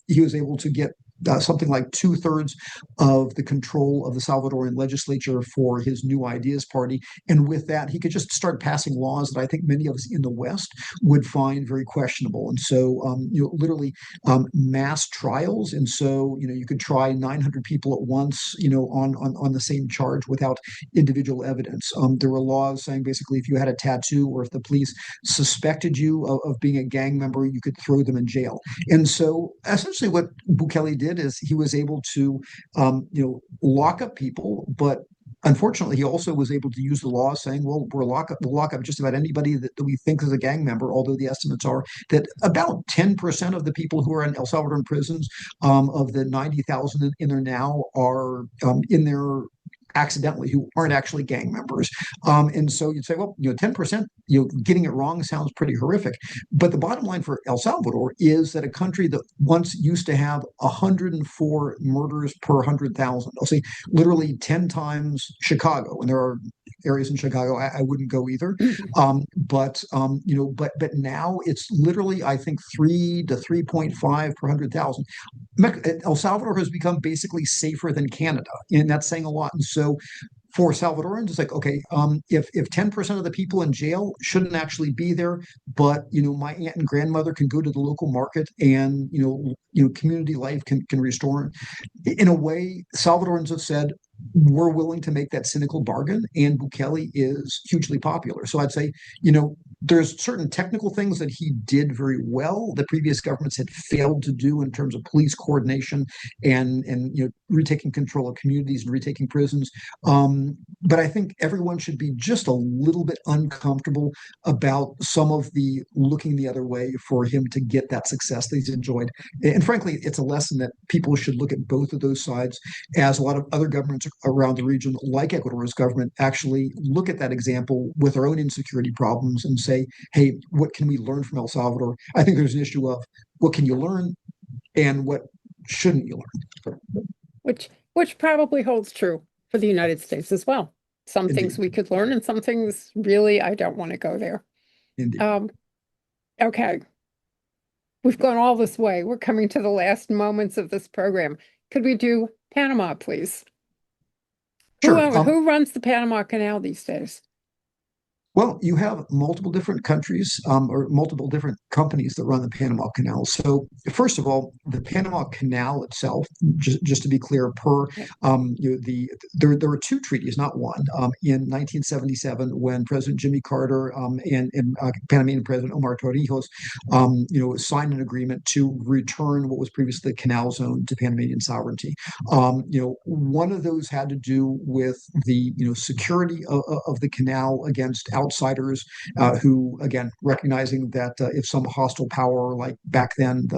he was able to get something like 2/3 of the control of the Salvadoran legislature for his New Ideas Party. And with that, he could just start passing laws that I think many of us in the West would find very questionable. And so, literally mass trials. And so, you could try 900 people at once, on the same charge without individual evidence. There were laws saying basically if you had a tattoo or if the police suspected you of being a gang member, you could throw them in jail. And so essentially what Bukele did is he was able to, lock up people, but unfortunately, he also was able to use the law saying, well, we'll lock up just about anybody that we think is a gang member, although the estimates are that about 10% of the people who are in El Salvadoran prisons, of the 90,000 in there now, are in there accidentally, who aren't actually gang members. And so you'd say, well, 10%, getting it wrong sounds pretty horrific. But the bottom line for El Salvador is that a country that once used to have 104 murders per 100,000, I'll say literally 10 times Chicago, and there are areas in Chicago I wouldn't go either. But now it's literally, I think, 3 to 3.5 per 100,000. El Salvador has become basically safer than Canada, and that's saying a lot. And so for Salvadorans, it's like, okay, if 10% of the people in jail shouldn't actually be there, but my aunt and grandmother can go to the local market and community life can restore. In a way, Salvadorans have said, we're willing to make that cynical bargain, and Bukele is hugely popular. So I'd say, there's certain technical things that he did very well that previous governments had failed to do in terms of police coordination and retaking control of communities and retaking prisons. But I think everyone should be just a little bit uncomfortable about some of the looking the other way for him to get that success that he's enjoyed. And frankly, it's a lesson that people should look at both of those sides, as a lot of other governments around the region, like Ecuador's government, actually look at that example with their own insecurity problems and say, hey, what can we learn from El Salvador? I think there's an issue of what can you learn and what shouldn't you learn? Which probably holds true for the United States as well. Some Indeed. things we could learn and some things really I don't want to go there. Indeed. Okay. We've gone all this way. We're coming to the last moments of this program. Could we do Panama, please? Sure. Who runs the Panama Canal these days? Well, you have multiple different countries or multiple different companies that run the Panama Canal. So, first of all, the Panama Canal itself, just to be clear, there were two treaties, not one. In 1977, when President Jimmy Carter and Panamanian President Omar Torrijos, signed an agreement to return what was previously the canal zone to Panamanian sovereignty. One of those had to do with the security of the canal against outsiders who, again, recognizing that if some hostile power, like back then,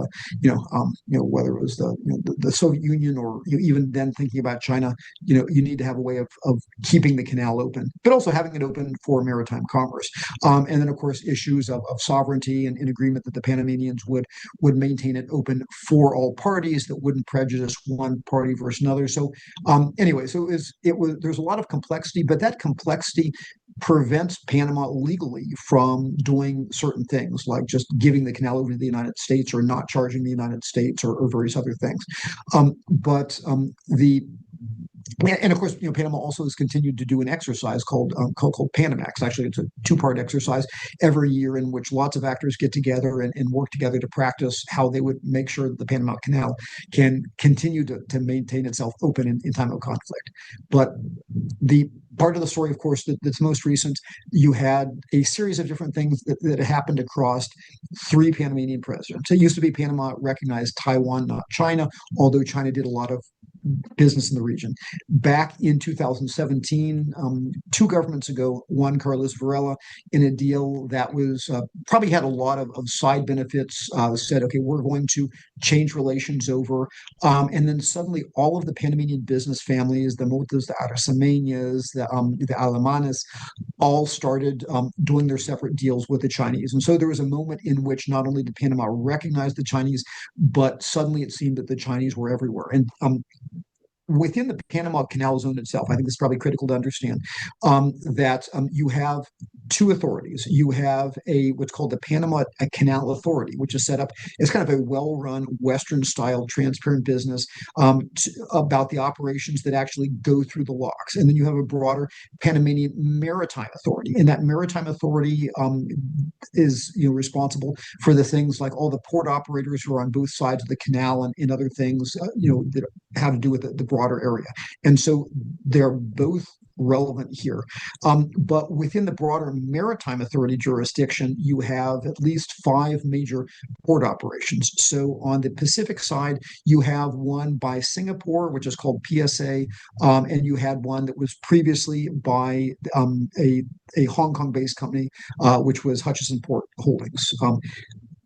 whether it was the Soviet Union or even then thinking about China, you need to have a way of keeping the canal open, but also having it open for maritime commerce. And then, of course, issues of sovereignty and in agreement that the Panamanians would maintain it open for all parties, that wouldn't prejudice one party versus another. So anyway, so there's a lot of complexity, but that complexity prevents Panama legally from doing certain things, like just giving the canal over to the United States or not charging the United States or various other things. And of course, Panama also has continued to do an exercise called Panamax. Actually, it's a two-part exercise every year in which lots of actors get together and work together to practice how they would make sure that the Panama Canal can continue to maintain itself open in time of conflict. But the part of the story, of course, that's most recent, you had a series of different things that happened across three Panamanian presidents. It used to be Panama recognized Taiwan, not China, although China did a lot of business in the region. Back in 2017, two governments ago, Juan Carlos Varela, in a deal that was probably had a lot of side benefits, said, okay, we're going to change relations over. And then suddenly all of the Panamanian business families, the Motas, the Arasameñas, the Alemanes, all started doing their separate deals with the Chinese. And so there was a moment in which not only did Panama recognize the Chinese, but suddenly it seemed that the Chinese were everywhere. And within the Panama Canal Zone itself, I think it's probably critical to understand that you have two authorities. You have what's called the Panama Canal Authority, which is set up as kind of a well-run Western-style transparent business about the operations that actually go through the locks. And then you have a broader Panamanian Maritime Authority, and that Maritime Authority is responsible for the things like all the port operators who are on both sides of the canal and other things that have to do with the broader area. And so they're both relevant here. But within the broader Maritime Authority jurisdiction, you have at least 5 major port operations. So on the Pacific side, you have one by Singapore, which is called PSA, and you had one that was previously by a Hong Kong-based company, which was Hutchison Port Holdings.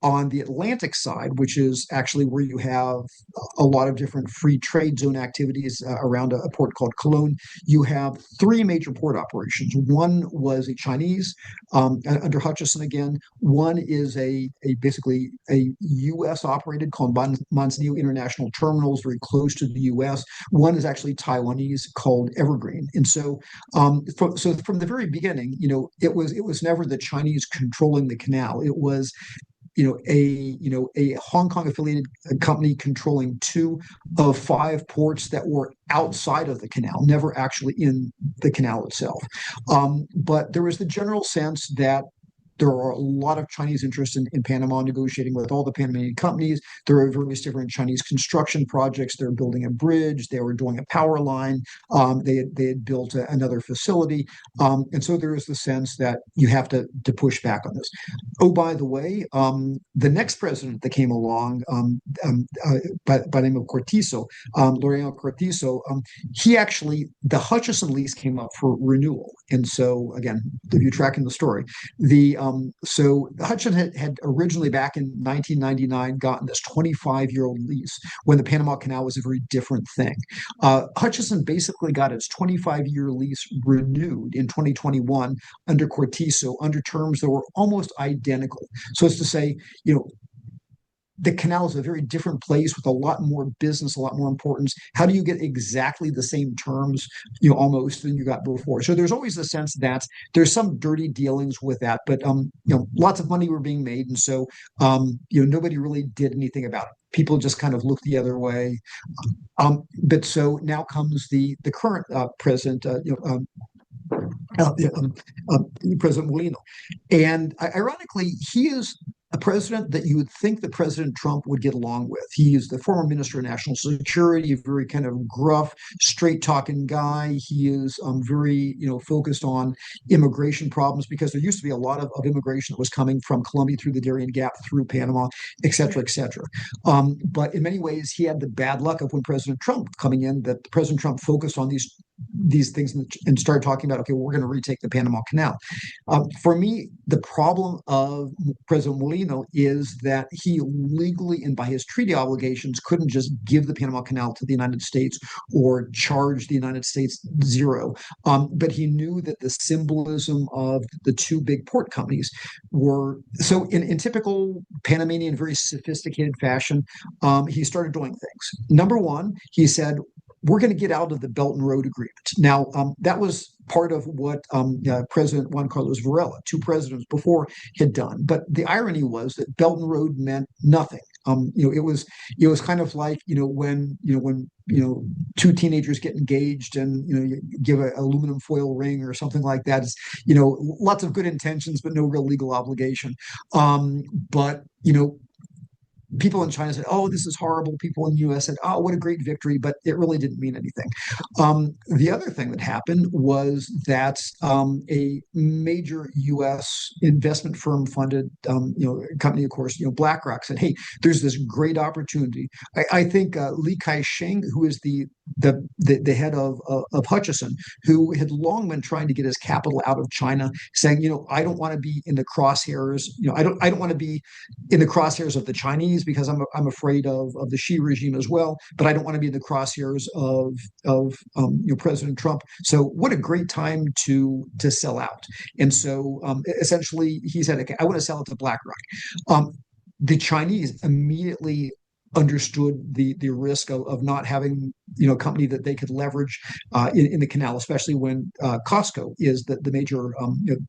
On the Atlantic side, which is actually where you have a lot of different free trade zone activities around a port called Cologne, you have 3 major port operations. One was a Chinese under Hutchison again. One is basically a U.S. operated called Manzanillo International Terminals, very close to the U.S. One is actually Taiwanese called Evergreen. And so, from the very beginning, it was never the Chinese controlling the canal. It was a Hong Kong affiliated company controlling 2 of 5 ports that were outside of the canal, never actually in the canal itself. But there was the general sense that There are a lot of Chinese interest in Panama, negotiating with all the Panamanian companies. There are various different Chinese construction projects. They're building a bridge. They were doing a power line. They had built another facility. And so there is the sense that you have to push back on this. Oh, by the way, the next president that came along, by the name of Cortizo, Laureano Cortizo, he actually, the Hutchison lease came up for renewal. And so, again, if you're tracking the story, so Hutchison had originally back in 1999 gotten this 25-year-old lease when the Panama Canal was a very different thing. Hutchison basically got its 25-year lease renewed in 2021 under Cortizo under terms that were almost identical. So as to say, the canal is a very different place with a lot more business, a lot more importance. How do you get exactly the same terms, almost than you got before? So there's always a sense that there's some dirty dealings with that, but lots of money were being made, and so nobody really did anything about it. People just kind of looked the other way. But so now comes the current president, President Molino, and ironically, he is a president that you would think that President Trump would get along with. He is the former Minister of National Security, a very kind of gruff, straight-talking guy. He is very, focused on immigration problems because there used to be a lot of immigration that was coming from Colombia through the Darien Gap, through Panama, et cetera, et cetera. But in many ways, he had the bad luck of when President Trump coming in, that President Trump focused on these things and started talking about, okay, we're going to retake the Panama Canal. For me, the problem of President Molino is that he legally and by his treaty obligations couldn't just give the Panama Canal to the United States or charge the United States zero. But he knew that the symbolism of the two big port companies were, so in typical Panamanian, very sophisticated fashion, he started doing things. Number one, he said, we're going to get out of the Belt and Road Agreement. Now, that was part of what President Juan Carlos Varela, two presidents before, had done. But the irony was that Belt and Road meant nothing. It was kind of like when two teenagers get engaged and you give an aluminum foil ring or something like that. It's lots of good intentions but no real legal obligation. But people in China said, "Oh, this is horrible." People in the U.S. said, "Oh, what a great victory," but it really didn't mean anything. The other thing that happened was that a major U.S. investment firm funded, company, of course, BlackRock said, "Hey, there's this great opportunity." I think Li Kai-sheng, who is the head of Hutchison, who had long been trying to get his capital out of China, saying, I don't want to be in the crosshairs. I don't want to be in the crosshairs of the Chinese because I'm afraid of the Xi regime as well, but I don't want to be in the crosshairs of President Trump. So what a great time to sell out. And so essentially he said, okay, I want to sell it to BlackRock. The Chinese immediately understood the risk of not having a company that they could leverage in the canal, especially when Costco is the major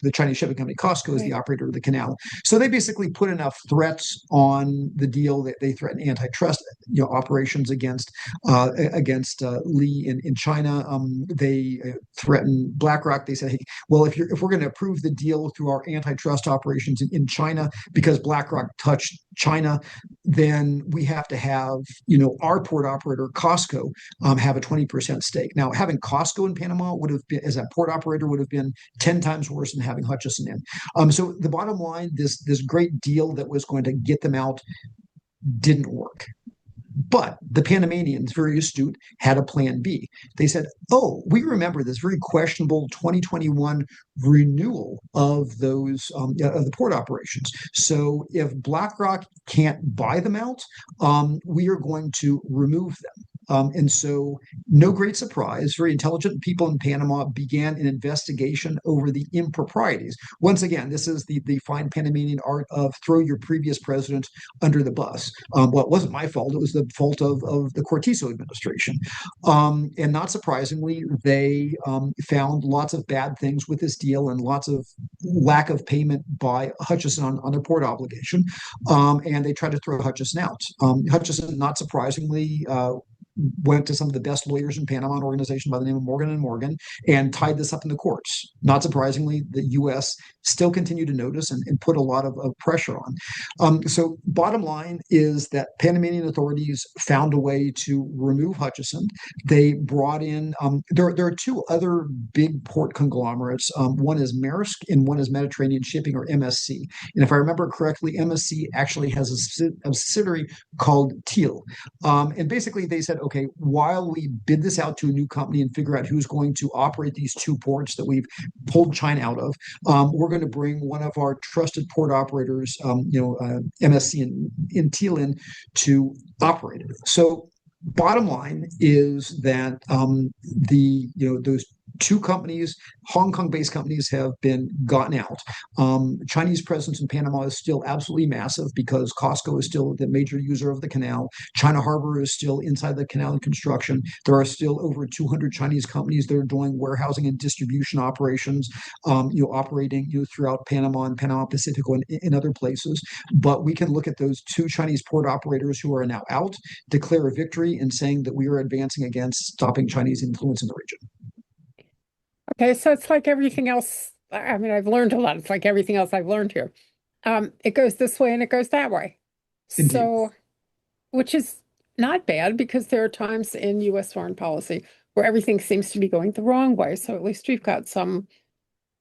the Chinese shipping company. Costco is the operator of the canal. So they basically put enough threats on the deal that they threatened antitrust operations against Li in China. They threatened BlackRock. They said, hey, well, if we're going to approve the deal through our antitrust operations in China because BlackRock touched China, then we have to have our port operator Costco have a 20% stake. Now, having Costco in Panama would have been, as a port operator, would have been 10 times worse than having Hutchison in. So the bottom line, this great deal that was going to get them out didn't work. But the Panamanians, very astute, had a plan B. They said, oh, we remember this very questionable 2021 renewal of those of the port operations. So if BlackRock can't buy them out, we are going to remove them. And so, no great surprise, very intelligent people in Panama began an investigation over the improprieties. Once again, this is the fine Panamanian art of throw your previous president under the bus. Well, it wasn't my fault. It was the fault of the Cortizo administration. And not surprisingly, they found lots of bad things with this deal and lots of lack of payment by Hutchison on their port obligation. And they tried to throw Hutchison out. Hutchison, not surprisingly, went to some of the best lawyers in Panama, an organization by the name of Morgan and Morgan, and tied this up in the courts. Not surprisingly, the U.S. still continued to notice and put a lot of pressure on. So bottom line is that Panamanian authorities found a way to remove Hutchison. They brought in, there are two other big port conglomerates. One is Maersk and one is Mediterranean Shipping, or MSC. And if I remember correctly, MSC actually has a subsidiary called Teal. And basically they said, okay, while we bid this out to a new company and figure out who's going to operate these two ports that we've pulled China out of, we're going to bring one of our trusted port operators, MSC in Teal in to operate it. So bottom line is that those two companies, Hong Kong-based companies, have been gotten out. Chinese presence in Panama is still absolutely massive because Costco is still the major user of the canal. China Harbor is still inside the canal in construction. There are still over 200 Chinese companies that are doing warehousing and distribution operations, operating throughout Panama and Panama Pacific and in other places. But we can look at those two Chinese port operators who are now out, declare a victory, and saying that we are advancing against stopping Chinese influence in the region. Okay, so it's like everything else. I mean, I've learned a lot. It's like everything else I've learned here. It goes this way and it goes that way. Indeed. So, which is not bad because there are times in U.S. foreign policy where everything seems to be going the wrong way. So at least we've got some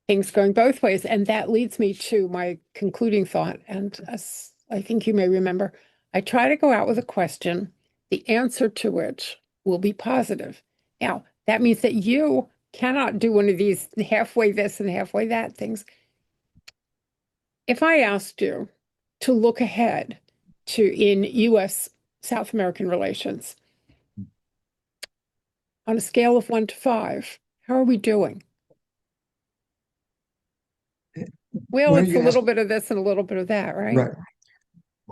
things going both ways. And that leads me to my concluding thought. And as I think you may remember, I try to go out with a question, the answer to which will be positive. Now, that means that you cannot do one of these halfway this and halfway that things. If I asked you to look ahead in U.S. South American relations on a scale of 1 to 5, how are we doing? Well, it's a little bit of this and a little bit of that, right? Right.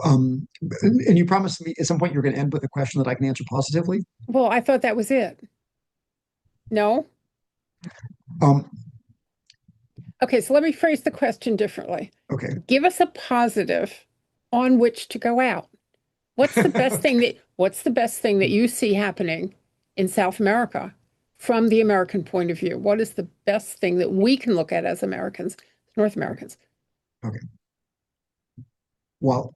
And you promised me at some point you're going to end with a question that I can answer positively. Well, I thought that was it. No? Okay, so let me phrase the question differently. Okay. Give us a positive on which to go out. What's the best thing that you see happening in South America from the American point of view? What is the best thing that we can look at as Americans, North Americans? Okay. While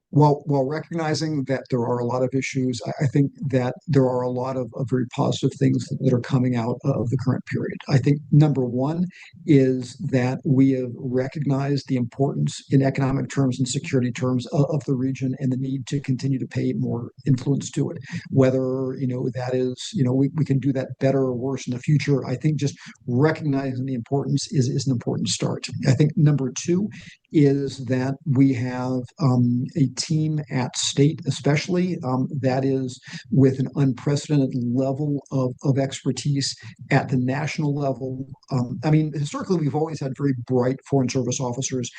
recognizing that there are a lot of issues, I think that there are a lot of very positive things that are coming out of the current period. I think number one is that we have recognized the importance in economic terms and security terms of the region and the need to continue to pay more influence to it. Whether that is we can do that better or worse in the future. I think just recognizing the importance is an important start. I think number two is that we have a team at state, especially that is with an unprecedented level of expertise at the national level. I mean, historically, we've always had very bright Foreign Service officers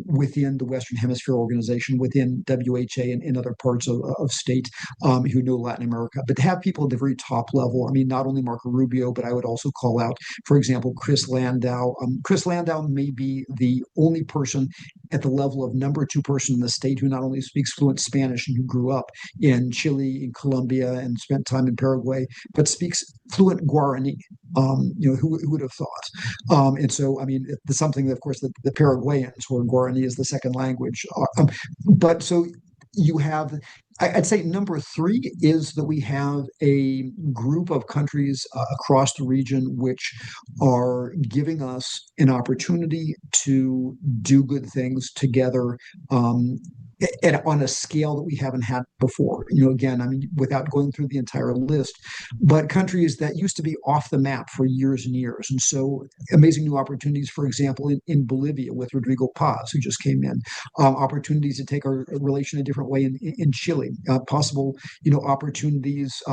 within the Western Hemisphere organization, within WHA and other parts of state who know Latin America. But to have people at the very top level, I mean, not only Marco Rubio, but I would also call out, for example, Chris Landau. Chris Landau may be the only person at the level of number two person in the state who not only speaks fluent Spanish and who grew up in Chile, in Colombia, and spent time in Paraguay, but speaks fluent Guarani. Who would have thought? And so, I mean, it's something that, of course, the Paraguayans, where Guarani is the second language. But so you have, I'd say number three is that we have a group of countries across the region which are giving us an opportunity to do good things together on a scale that we haven't had before. Again, I mean, without going through the entire list, but countries that used to be off the map for years and years. And so amazing new opportunities, for example, in Bolivia with Rodrigo Paz, who just came in, opportunities to take our relation a different way in Chile, possible, opportunities,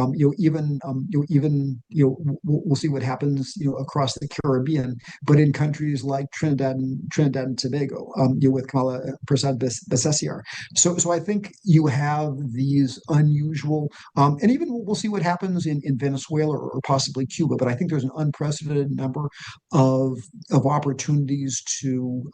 we'll see what happens, across the Caribbean, but in countries like Trinidad and Tobago, with Kamala Prasad Besessiar. So I think you have these unusual, and even we'll see what happens in Venezuela or possibly Cuba, but I think there's an unprecedented number of opportunities to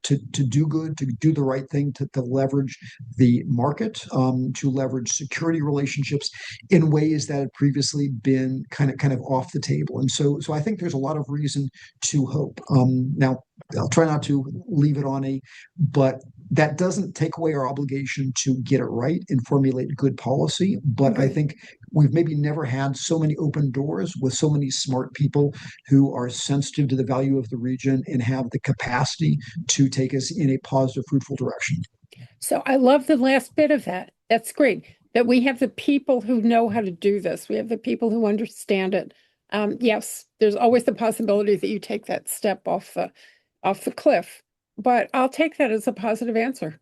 to do good, to do the right thing, to leverage the market, to leverage security relationships in ways that had previously been kind of off the table. And so I think there's a lot of reason to hope. Now, I'll try not to leave it on but that doesn't take away our obligation to get it right and formulate good policy. But I think we've maybe never had so many open doors with so many smart people who are sensitive to the value of the region and have the capacity to take us in a positive, fruitful direction. So I love the last bit of that. That's great. That we have the people who know how to do this. We have the people who understand it. Yes, there's always the possibility that you take that step off the cliff, but I'll take that as a positive answer.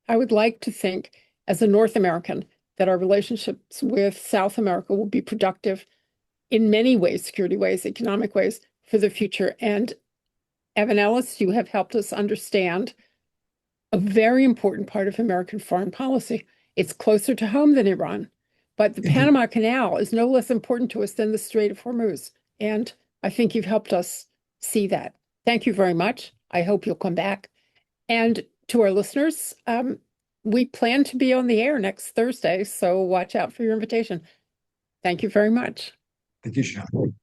I would like to think, as a North American, that our relationships with South America will be productive in many ways, security ways, economic ways, for the future. And Evan Ellis, you have helped us understand a very important part of American foreign policy. It's closer to home than Iran, but the Indeed. Panama Canal is no less important to us than the Strait of Hormuz. And I think you've helped us see that. Thank you very much. I hope you'll come back. And to our listeners, we plan to be on the air next Thursday, so watch out for your invitation. Thank you very much. Thank you, Sean.